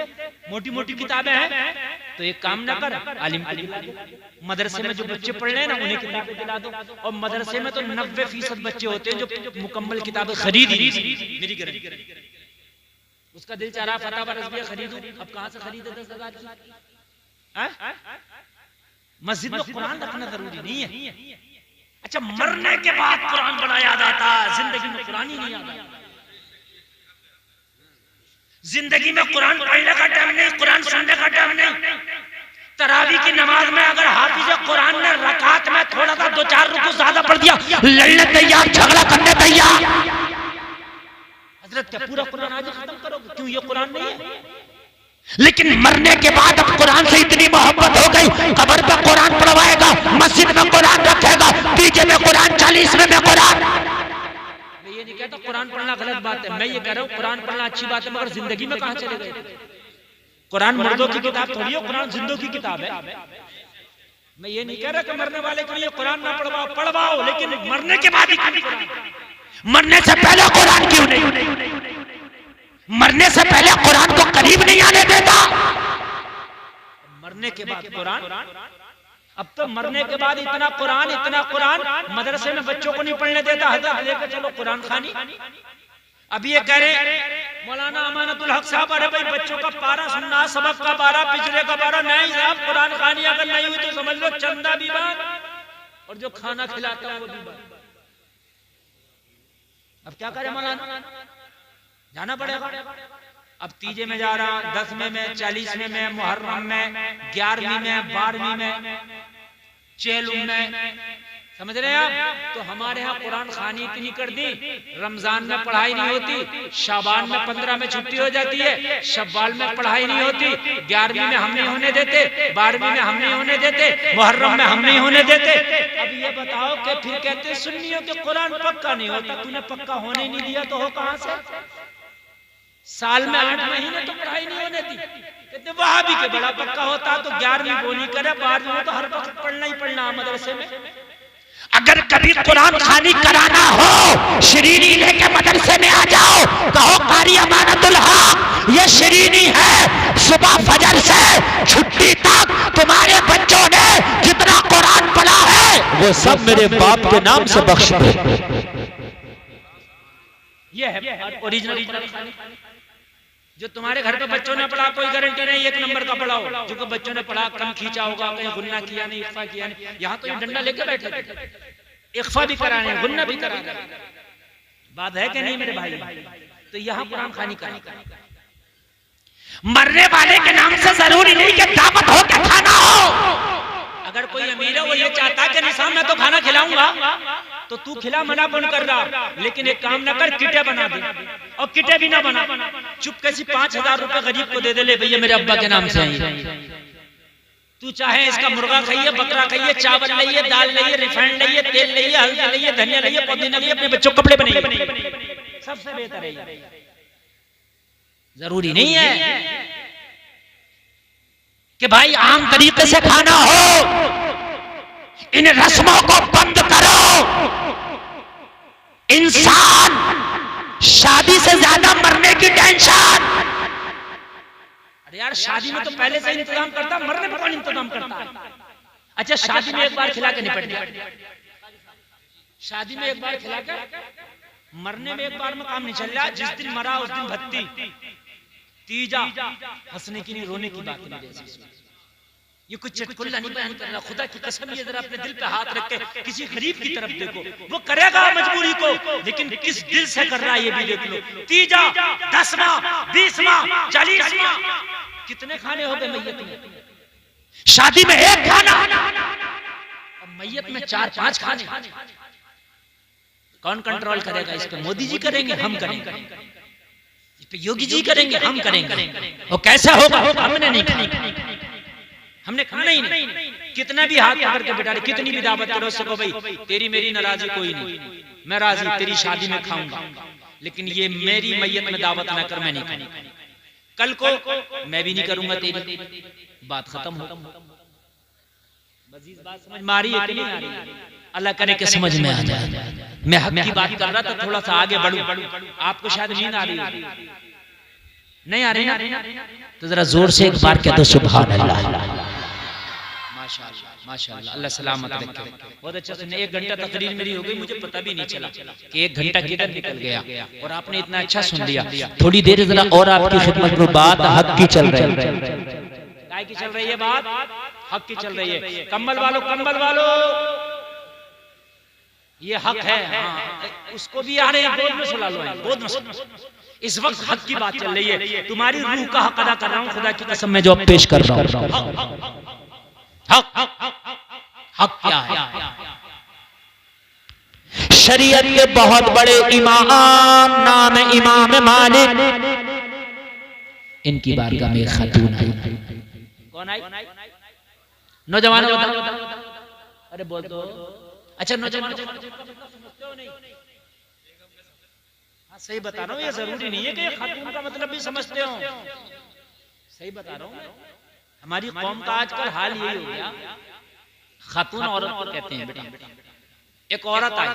मोटी मोटी किताबें हैं, तो एक काम ना कर, आलिम को दिला दो। मदरसे में जो बच्चे पढ़ रहे हैं ना, उन्हें किताबें दिला दो। और मदरसे में तो 90% बच्चे होते हैं जो मुकम्मल किताबें खरीद ही नहीं। मेरी गारंटी, उसका दिल चाह रहा फतावा रज़विया खरीदूं, अब कहां से खरीदे 10,000 की? मस्जिद में कुरान रखना जरूरी नहीं है। अच्छा, मरने के बाद कुरान बड़ा याद आता, जिंदगी में कुरान ही नहीं आता। जिंदगी में कुरान पढ़ने का टाइम नहीं, कुरान सुनने का टाइम नहीं। तरावी की नमाज में अगर हाफिज कुरान ने रकात में थोड़ा सा 2-4 रुकू ज्यादा पढ़ दिया, लड़ने तैयार, झगड़ा करने तैयार। हजरत क्या पूरा कुरान आज खत्म करोगे? क्यों, ये कुरान नहीं है? लेकिन मरने के बाद अब कुरान से इतनी मोहब्बत हो गई, कब्र पे कुरान पढ़वाएगा, मस्जिद में कुरान रखेगा, डीजे में कुरान, 40वें में कुरान। मैं ये नहीं कहता कुरान पढ़ना गलत बात है, मैं ये कह रहा हूँ कुरान पढ़ना अच्छी बात है, मगर जिंदगी में कहाँ चले गए? कुरान मर्दों की किताब थोड़ी है, कुरान जिंदों की किताब है। मैं ये नहीं कह रहा कि मरने वाले के लिए कुरान ना पढ़वाओ, पढ़वाओ, लेकिन मरने के बाद ही कुरान, मरने से पहले कुरान क्यों नहीं? मरने से पहले कुरान को करीब नहीं आने देता, मरने के बाद कुरान। अब तो मरने के बाद इतना कुरान मदरसे में बच्चों को नहीं पढ़ने देता, हजरत लेकर चलो कुरान खानी। अब ये कह रहे मौलाना अमानतुल हक साहब, अरे भाई बच्चों का पारा सुनना, सबक का पारा, पिछले का पारा। नहीं साहब, कुरान खानी अगर नहीं हुई तो समझ लो चंदा भी बंद और जो खाना खिलाता है वो भी बंद। अब क्या करे मौलाना, जाना पड़ेगा। अब तीजे में जा रहा, 10वें में, 40वें में, मुहर्रम में, 11वीं में, 12वीं में, चेलुम में, समझ रहे हैं आप। तो हमारे यहाँ कुरान खानी इतनी कर दी, रमजान में पढ़ाई नहीं होती, शाबान में 15 में छुट्टी हो जाती है, शव्वाल में पढ़ाई नहीं होती, 11वीं में हम नहीं होने देते, 12वीं में हम नहीं होने देते, मुहर्रम में हम नहीं होने देते। अब ये बताओ कि फिर कहते सुन्नियों के कुरान पक्का नहीं होता, तूने पक्का होने नहीं दिया तो हो कहां से? साल में 8 महीने तो पढ़ाई नहीं होने दी। कहते वहां भी के बड़ा पक्का होता तो 11वीं वो नहीं करे, 12वीं में तो हर वक्त पढ़ना ही पढ़ना मदरसे में। अगर कभी कुरान खानी कराना हो, शरीनी लेके मदरसे में आ जाओ, कहो कारी अमानतुल हक ये शरीनी है, सुबह फजर से छुट्टी तक तुम्हारे बच्चों ने जितना कुरान पढ़ा है वो सब मेरे बाप के नाम से बख्श दो। ये है ओरिजिनल। जो तुम्हारे घर पे बच्चों ने पढ़ा कोई गारंटी नहीं 1 नंबर का पढ़ाओ, जो बच्चों ने पढ़ा कम खींचा होगा, कहीं गुन्ना किया नहीं, इख्फा किया नहीं। यहाँ तो ये डंडा लेके बैठे थे, इख्फा भी कराने, गुन्ना भी कराने। बात है कि नहीं मेरे भाई? तो यहाँ कुरान खानी करानी। मरने वाले के नाम से जरूरी नहीं कि दावत हो के खाना हो। अगर कोई अमीर है वो ये चाहता है कि निशान मैं तो खाना खिलाऊंगा, तो तू खिला, मना कौन कर रहा? लेकिन एक काम ना कर, किटे बना दे, और किटे भी ना बना, चुप कैसी 5000 रुपए गरीब को दे दे, ले भैया मेरे अब्बा के नाम से आई। तू चाहे इसका मुर्गा खाइए, बकरा खाइए, चावल लाइए, दाल लाइए, रिफाइंड लाइए, तेल लाइए, हल्दी लाइए, धनिया लाइए, पुदीना लाइए, अपने बच्चों को कपड़े बनाइए, सबसे बेहतर है। जरूरी नहीं है कि भाई आम तरीके से खाना हो। इन रस्मों को बंद करो। इंसान शादी से ज्यादा मरने की टेंशन। अरे यार शादी में तो पहले से इंतजाम करता, मरने पर कौन इंतजाम करता? अच्छा शादी में एक बार खिला के निपट गया, शादी में एक बार खिला के, मरने में एक बार में काम नहीं चल रहा। जिस दिन मरा उस दिन भत्ती, तीजा हंसने की नहीं रोने की बात नहीं। ये कुछ चटकुल्ला नहीं बयान कर रहा, खुदा की कसम ये जरा अपने दिल पे हाथ रख के किसी गरीब की तरफ देखो, वो करेगा मजबूरी को, लेकिन किस दिल से कर रहा है ये भी देख लो। तीजा, 10वां, 20वां, 40वां, कितने खाने हो गए मैयत में? शादी में एक खाना और मैयत में 4-5 खाने। कौन कंट्रोल करेगा इस पे? मोदी जी करेंगे, हम करेंगे, इस पे योगी जी करेंगे, हम करेंगे। वो कैसा होगा? हमने नहीं खाना, हमने खाना ही नहीं। कितना भी हाथ पकड़ के बैठा, कितनी भी दावत करो सको, भाई तेरी मेरी नाराजी कोई नहीं, मैं राजी तेरी शादी में खाऊंगा, लेकिन ये मेरी मैयत में दावत ना कर, मैं नहीं खाऊंगा। कल को मैं भी नहीं करूंगा तेरी, बात खत्म हो। बात समझ में आ रही है कि नहीं आ रही? अल्लाह करे कि समझ में आ जाए। मैं हक की बात कर रहा था, थोड़ा सा आगे बढ़ूं। आपको शायद नींद आ रही नहीं आ रही ना, तो जरा जोर से एक बार कह दो सुभान अल्लाह। माशाअल्लाह माशाअल्लाह, अल्लाह सलामत रखे। बहुत अच्छा सुने। 1 घंटा तकरीर मेरी हो गई, मुझे पता भी नहीं चला कि 1 घंटा किधर निकल गया, और आपने इतना अच्छा सुन लिया। थोड़ी देर जरा और आपकी खिदमत में बात हक की चल रही है। काय की चल रही है बात? हक की चल रही है। कंबल वालों ये हक है, हाँ, उसको भी आ रहे हैं, गोद में सुला लो, गोद में। इस वक्त हक की बात चल रही है, तुम्हारी रूह का हक अदा कर रहा हूं, खुदा की कसम मैं जो अब पेश कर रहा हूं। हक क्या है? शरीयत के बहुत बड़े इमाम, नाम इमाम मालिक, इनकी बारगाह में खातून आई। कौन आई? नौजवानों अरे बोल दो। अच्छा नौजवान समझते हो नहीं? हाँ सही बता रहा हूँ, ये जरूरी नहीं है कि ये खातून का मतलब भी समझते हो। सही बता रहा हूँ। हमारी कौम का आजकल हाल यही हो गया, खातून औरत को कहते हैं बेटा। एक औरत आई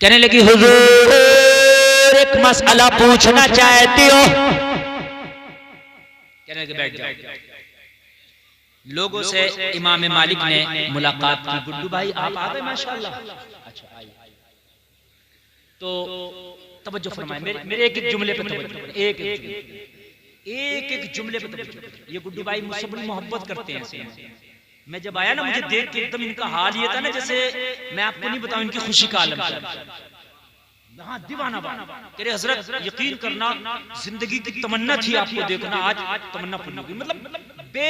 कहने लगी हुजूर एक मसला पूछना चाहती हो? कहने के बैठ जाओ। लोगों से इमाम मालिक ने मुलाकात की। गुड्डू भाई आप आ गए माशाल्लाह। अच्छा आइए। तो तवज्जो फरमाएं, मेरे एक एक जुमले पे तवज्जो, एक एक जुमले पे तवज्जो। ये गुड्डू भाई मुझसे बड़ी मोहब्बत करते हैं। मैं जब आया ना, मुझे देख के एकदम इनका हाल ये था ना जैसे मैं आपको नहीं बताऊं इनकी खुशी का आलम। हाँ दीवाना बना। कह रहे हजरत यकीन करना जिंदगी की तमन्ना थी आपको देखना, आज तमन्ना पूरी हो गई। मतलब बे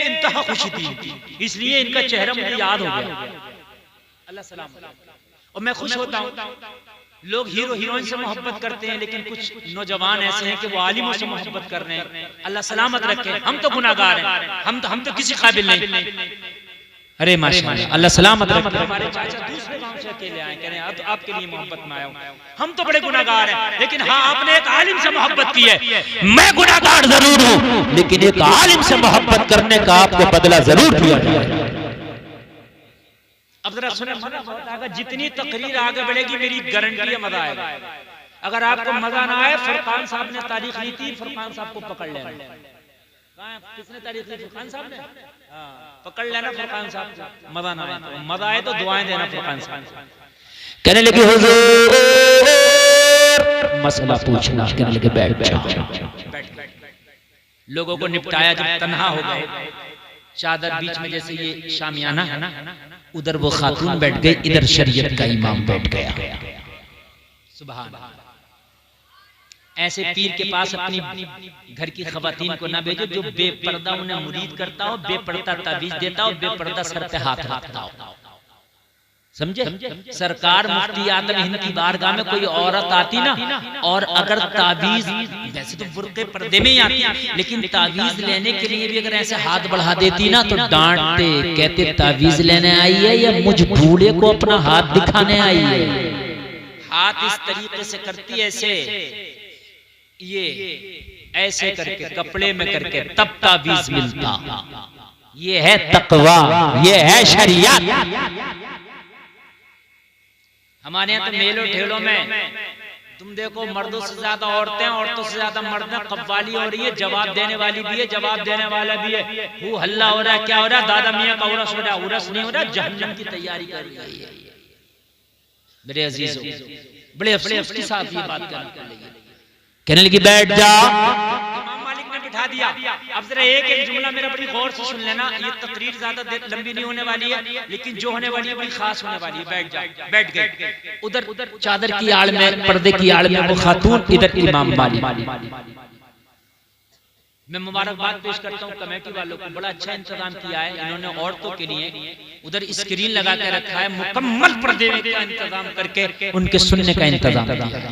इंतहा खुशी थी, इसलिए इनका चेहरा मुझे याद हो गया। अल्लाह सलाम। और मैं खुश होता हूँ। लोग हीरो हीरोइन से मोहब्बत करते हैं, लेकिन कुछ नौजवान ऐसे हैं कि वो आलिमों से मोहब्बत कर रहे हैं। अल्लाह सलामत रखे। हम तो गुनाहगार हैं, हम तो किसी काबिल नहीं। अरे माशाल्लाह, अल्लाह सलामत रखे। हमारे चाचा दूसरे गांव से अकेले आए, कह रहे हैं आपके लिए मोहब्बत में आया हूं। हम तो बड़े गुनाहगार हैं, लेकिन हाँ आपने एक आलिम से मोहब्बत की है। मैं गुनाहगार जरूर हूं, लेकिन एक आलिम से मोहब्बत करने का आपको बदला जरूर दिया जाएगा। अब जरा सुने, मजा बहुत आएगा। जितनी तकरीर आगे बढ़ेगी मेरी गारंटी है मजा आएगा। अगर आपको मजा ना आए, फरकान साहब ने तारीख ली थी, फरकान साहब को पकड़ लेना। किसने तारीख ली? फरकान साहब ने। पकड़ लेना फरकान साहब को। मजा ना आए तो, मजा आए तो दुआएं देना फरकान साहब। कहने लगे हुजूर मसला पूछना। कहने लगे बैठ जाओ। लोगों को निपटाया, जब तन्हा हो गए, चादर बीच में जैसे ये शामियाना है ना, उधर वो खातून बैठ गई, इधर शरीयत का इमाम बैठ गया। सुभान। ऐसे पीर के पास अपनी घर की खवातीन को ना भेजो जो बेपर्दा उन्हें मुरीद करता हो, बेपर्दा तावीज देता हो, बेपर्दा सर पे हाथ रखता हो। समझे? सरकार मुफ्ती आदम हिंद की बारगाह में कोई औरत आती ना, और अगर तावीज, वैसे तो बुर्के पर्दे में ही आती, लेकिन तावीज लेने के लिए भी अगर ऐसे हाथ बढ़ा देती ना तो डांटते, कहते तावीज लेने आई है या मुझ बूढ़े को अपना हाथ दिखाने आई है। हाथ इस तरीके से करती ऐसे, ये ऐसे करके कपड़े में करके, तब तावीज मिलता। ये है तकवा, ये है शरीयत। हमारे यहाँ तो मेलों ठेलों में तुम देखो, मर्दों से ज्यादा औरतें, औरतों से ज्यादा मर्द। कव्वाली हो रही है, जवाब देने वाली भी है, जवाब देने वाला भी है। वो हल्ला हो रहा है, क्या हो रहा है? दादा मियाँ का उरस हो रहा है। उरस नहीं हो रहा, जहन्नम की तैयारी कर रही है। मेरे अजीजों, बड़े अफसोस के साथ ये बात कहने लगी बैठ जा। इमाम मालिक ने बिठा दिया। अब जरा एक एक जुमला मेरा बड़ी गौर से सुन लेना। ये तकरीर ज्यादा लंबी नहीं होने वाली है, लेकिन जो होने वाली है बड़ी खास होने वाली है। बैठ जा। बैठ गए। उधर चादर की आड़ में, पर्दे की आड़ में वो खातून, इधर इमाम मालिक। मैं मुबारकबाद पेश करता हूँ कमेटी वालों को, बड़ा अच्छा इंतजाम किया है इन्होंने औरतों के लिए। उधर स्क्रीन लगा के रखा है, मुकम्मल पर्दे का इंतजाम करके उनके सुनने का इंतजाम किया।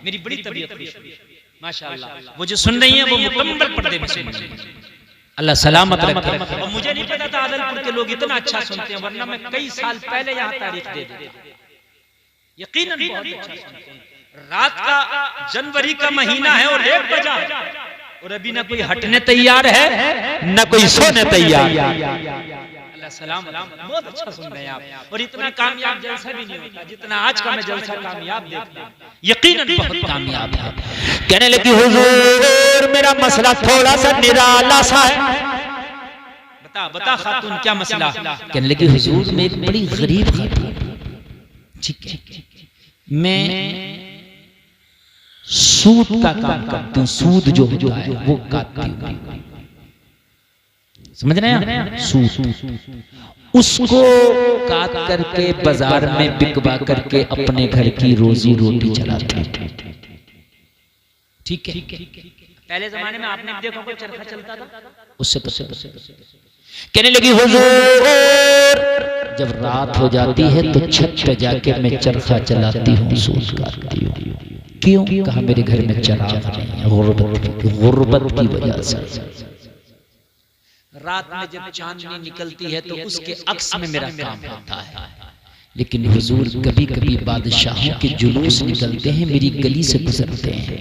मेरी बड़ी तबीयत खुश हुई माशाअल्लाह। वो जो सुन रही हैं वो मुकम्मल पर्दे में सुन रही हैं। अल्लाह सलामत रखे। और मुझे नहीं पता था आदलपुर के लोग इतना अच्छा सुनते हैं, वरना मैं कई साल पहले यहाँ तारीख दे देता। यकीनन बहुत अच्छा सुनते हैं। रात का जनवरी का महीना है और 1 बजा है, और अभी ना कोई हटने तैयार है, ना कोई सोने तैयार। सलाम, बहुत अच्छा सुन रहे हैं आप। और इतना कामयाब जलसा भी नहीं होता जितना आज का मैं जलसा कामयाब देखता हूं। यकीनन बहुत कामयाब है। कहने लगी हुजूर मेरा मसला थोड़ा सा निराला सा है। बता खातून क्या मसला? कहने लगी हुजूर मैं एक बड़ी गरीब खातून, ठीक है, मैं सूद का काम करती हूँ। सूद जो होता है वो काटती हूँ, समझ रहे हैं? सूद उसको काट करके बाजार में बिकवा करके अपने घर की रोजी रोटी चलाते हैं। ठीक है? पहले जमाने में आपने देखा कोई चरखा चलता था, उससे कहने लगी हुजूर जब रात हो जाती है तो छत पे जाके मैं चरखा चलाती हूँ, सूद काटती हूँ। क्यों? कहा मेरे घर में चराग नहीं है, गुर्बत की वजह से। रात में जब चांदनी निकलती है तो उसके अक्स में मेरा काम होता है। लेकिन हुजूर कभी कभी बादशाहों के जुलूस निकलते हैं, मेरी गली से गुजरते हैं।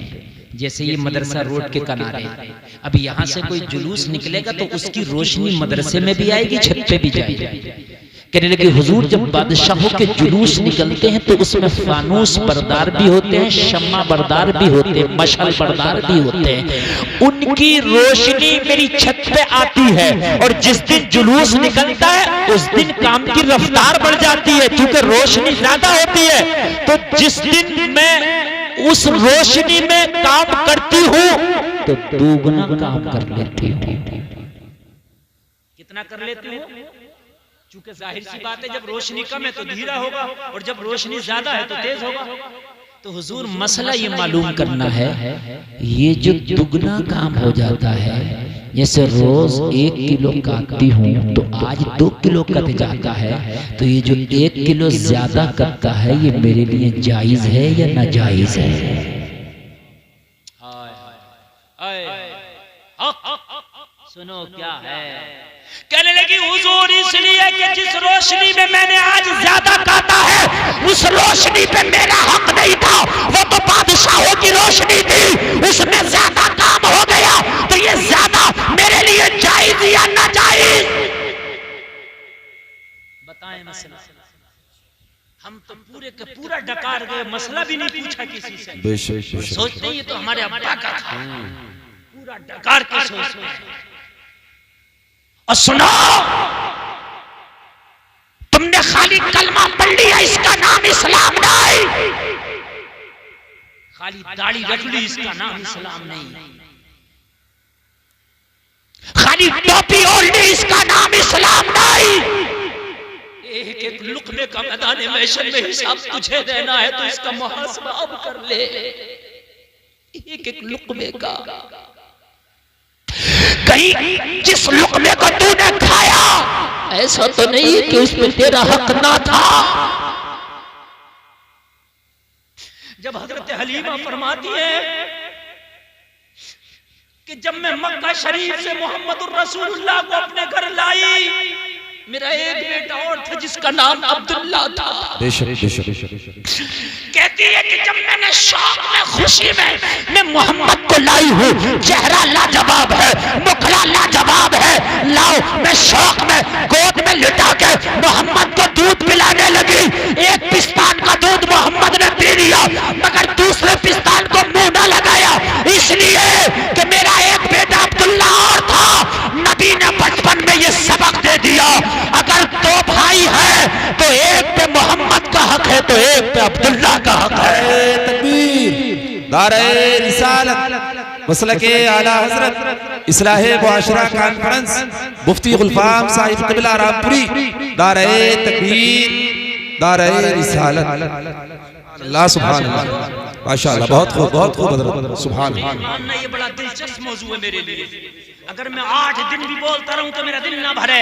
जैसे ये मदरसा रोड के किनारे, अब यहाँ से कोई जुलूस निकलेगा तो उसकी रोशनी मदरसे में भी आएगी, छत पे भी जाएगी। कहने लगे हुजूर जब बादशाहों के जुलूस निकलते हैं तो उसमें फानूस बरदार भी होते हैं, शम्मा बरदार भी होते हैं, मशाल बरदार भी होते हैं। उनकी रोशनी मेरी छत पे आती है और जिस दिन जुलूस निकलता है उस दिन काम की रफ्तार बढ़ जाती है, क्योंकि रोशनी ज्यादा होती है। तो जिस दिन मैं उस रोशनी में काम करती हूँ तो दोगुना काम कर लेती हूँ। कितना कर लेती हूँ? चूंकि जाहिर सी बात है जब रोशनी कम है तो धीरा होगा और जब रोशनी ज्यादा है तो तेज होगा। तो हुजूर मसला ये मालूम करना है, ये जो दुगना काम हो जाता है, जैसे रोज 1 किलो काटती हूँ तो आज 2 किलो कट जाता है, तो ये जो 1 किलो ज्यादा कटता है ये मेरे लिए जायज है या नाजायज है? सुनो क्या है। कहने लगी हुजूर इसलिए कि जिस रोशनी में मैंने आज ज्यादा काटा है उस रोशनी पे मेरा हक नहीं था, वो तो बादशाहों की रोशनी थी, उसमें ज्यादा काम हो गया, तो ये ज्यादा मेरे लिए जायज या नाजायज? बताएं मसला। हम तो पूरे का पूरा डकार गए, मसला भी नहीं पूछा किसी से। सोचते ये तो हमारे अब्बा का था, पूरा डकार के सोच। और सुनो, तुमने खाली कलमा पढ़ लिया, इसका नाम इस्लाम नहीं। खाली दाढ़ी रख ली, इसका नाम इस्लाम नहीं। खाली टोपी ओढ़ ली, इसका नाम इस्लाम नहीं। एक एक लुकमे का मैदान महशर में हिसाब तुझे देना है तो इसका मुहासबा अब कर ले। एक एक लुकमे का, कहीं जिस लुकमे को तूने खाया ऐसा तो नहीं है कि उसमें तेरा हक ना था। जब हजरत हलीमा फरमाती है कि जब मैं मक्का शरीफ से मोहम्मदुर रसूलुल्लाह को अपने घर लाई, मेरा एक बेटा और था जिसका नाम अब्दुल्ला था। कहती है कि जब मैंने शौक में, खुशी में मैं मोहम्मद को लाई हूँ, चेहरा लाजवाब है, मुखड़ा लाजवाब है, लाओ मैं शौक में गोद में लिटा के मोहम्मद को दूध पिलाने लगी। एक पिस्तान का दूध मोहम्मद ने पी लिया, मगर दूसरे पिस्तान को मुंह न लगाया, इसलिए कि मेरा एक बेटा अब्दुल्ला और था। नबी ने बचपन में ये सबक दे दिया, अगर 2 भाई है तो एक पे मोहम्मद का हक है तो एक पे अब्दुल्ला का हक है। तकबीर, दारे रिसालत, मसलके आला हजरत, इस्लाहे मुआशरा कॉन्फ्रेंस, मुफ्ती गुलफाम साहिब क़िबला रामपुरी, दारे तकबीर, दारे रिसालत। अल्लाह सुभान अल्लाह, माशाअल्लाह, बहुत खूब, बहुत खूब हजरत, सुभान अल्लाह। ये बड़ा दिलचस्प मौजू है मेरे लिए। अगर मैं 8 दिन भी बोलता रहूं तो मेरा दिल ना भरे,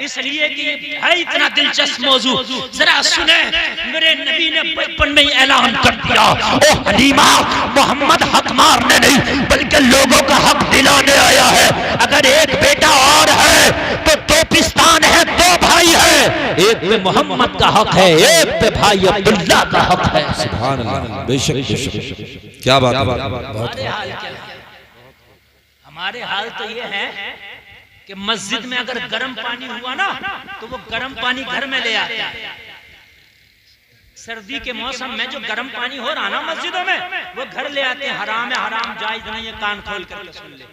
इसलिए कि ये है इतना दिलचस्प मौजू। जरा सुने, मेरे नबी ने बचपन में ऐलान कर दिया, ओ हलीमा, मोहम्मद हक मारने नहीं बल्कि लोगों का हक दिलाने आया है। अगर एक बेटा और है तो 2 पिस्तान है, 2 भाई है, एक पे मोहम्मद का हक है, एक पे भाई अब्दुल्ला का हक है। सुभान अल्लाह, बेशक बेशक, क्या बात है। हमारे हाल तो ये है कि मस्जिद में अगर गर्म पानी हुआ ना तो वो गर्म पानी घर में ले आते हैं। सर्दी के मौसम में जो गर्म पानी हो रहा ना मस्जिदों में, वो घर ले आते हैं। हराम है, हराम जायज नहीं है, कान खोल कर सुन ले।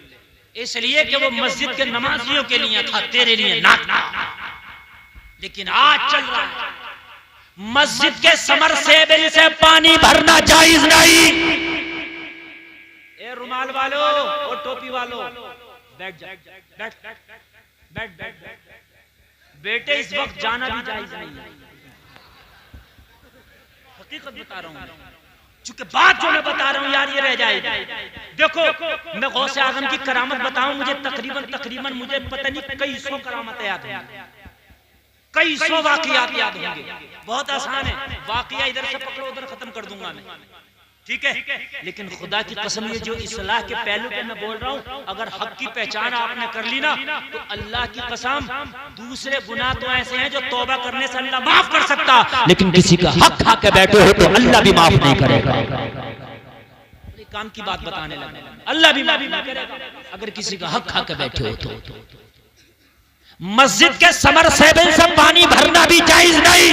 इसलिए कि वो मस्जिद के नमाजियों के लिए था, तेरे लिए ना था। लेकिन आज चल रहा है मस्जिद के समरसेबल से पानी भरना जायज नहीं। रुमाल वालों और टोपी वालों बैठ जा, बैठ बैठ बैठ बैठ। बेटे इस वक्त जाना भी जायज नहीं है, हकीकत बता रहा हूँ, चूंकि बात जो मैं बता रहा हूँ यार ये रह जाएगी। देखो मैं गौसे आजम की करामत बताऊं, मुझे तकरीबन मुझे पता नहीं कई 100 करामत याद है, कई 100 वाकयात याद होंगे। बहुत आसान है, वाकया इधर से पकड़ो उधर खत्म कर दूंगा मैं, ठीक है। लेकिन खुदा की कसम ये जो इस्लाह के पहलू पे मैं बोल रहा हूँ, अगर हक की पहचान आपने कर ली ना तो अल्लाह की कसम दूसरे गुनाह तो ऐसे हैं जो तौबा करने से अल्लाह माफ कर सकता, लेकिन किसी का हक खा के बैठे हो तो अल्लाह भी माफ नहीं करेगा। काम की बात बताने लगे, अल्लाह भी माफ नहीं करेगा अगर किसी का हक खा के बैठे हो तो। मस्जिद के समरसेबल से पानी भरना भी जायज नहीं।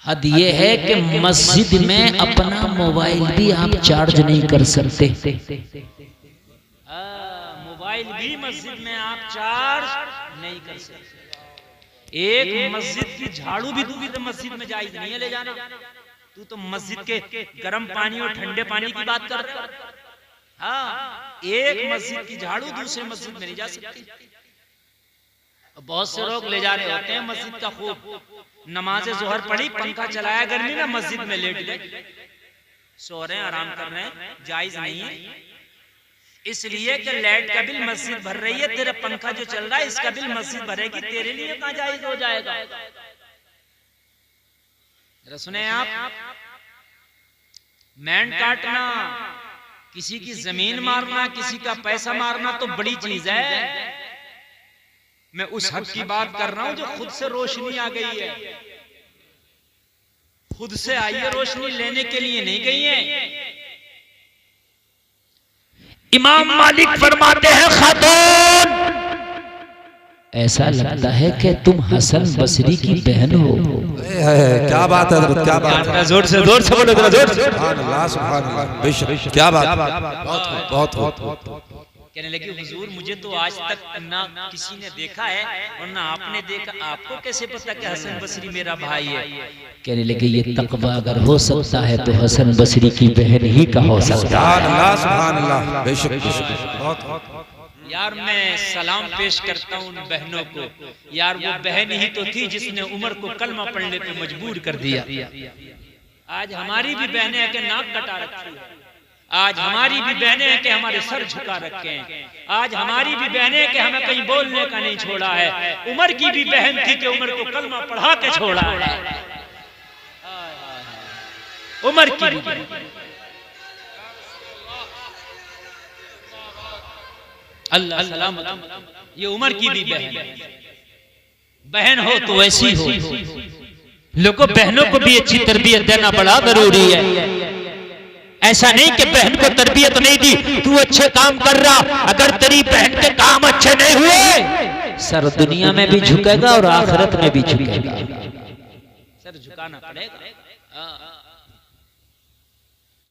हद ये है कि मस्जिद में अपना मोबाइल भी आप चार्ज नहीं कर सकते। मोबाइल भी मस्जिद में आप चार्ज नहीं कर सकते। एक मस्जिद की झाड़ू भी तू भी तो मस्जिद में जायज नहीं है ले जाना। तू तो मस्जिद के गर्म पानी और ठंडे पानी की बात कर रहा है। हाँ, एक मस्जिद की झाड़ू दूसरे मस्जिद में नहीं जा सकती। बहुत से लोग ले जा रहे होते हैं मस्जिद का, खूब नमाज जोहर पढ़ी, पंखा चलाया गर्मी में, मस्जिद में लेट गए, सो रहे हैं, आराम कर रहे हैं। जायज नहीं है, इसलिए कि लाइट का बिल मस्जिद भर रही है, तेरा पंखा जो चल रहा है इसका बिल मस्जिद भरेगी, तेरे लिए कहां जायज हो जाएगा। सुने आप, मैंड काटना, किसी की जमीन मारना, किसी का पैसा मारना तो बड़ी चीज है। मैं उस हक की बात कर रहा हूं जो खुद से रोशनी आ गई है, खुद से आई है रोशनी, लेने के लिए नहीं गई है। इमाम मालिक फरमाते हैं, खातून ऐसा लगता है कि तुम हसन बसरी की बहन हो। क्या बात है हज़रत, क्या बात है। जोर से बोलो, जोर से। सुभान अल्लाह, सुभान अल्लाह, बेशक क्या बात। बहुत कहने लगी, हुजूर मुझे तो आज तक ना किसी ने देखा है और ना आपने देखा, आपको कैसे पता कि हसन बसरी मेरा भाई है। कहने लगे, ये तकवा अगर हो सकता है तो हसन बसरी की बहन ही का हो सकता है। सुभान अल्लाह, बेशक बहुत। यार मैं सलाम पेश करता हूँ उन बहनों को। यार वो बहन ही तो थी जिसने उमर को कलमा पढ़ने पे मजबूर कर दिया। आज हमारी भी बहनें हैं कि नाक कटा रखी है, आज हमारी भी बहनें हैं कि हमारे सर झुका रखे हैं, आज हमारी भी बहनें हैं कि हमें कहीं बोलने का नहीं छोड़ा है। उमर की भी बहन थी कि उमर को कलमा पढ़ा के छोड़ा है। उमर की भी अल्लाह सलामत, ये उमर की भी बहन हो तो ऐसी हो। लोगों, बहनों को भी अच्छी तरबियत देना बड़ा जरूरी है। ऐसा नहीं कि बहन को तरबियत नहीं दी, तू अच्छे काम कर रहा, अगर तेरी बहन के काम अच्छे नहीं हुए सर दुनिया में भी झुकेगा और आखिरत में भी झुकेगा, सर झुकाना पड़ेगा।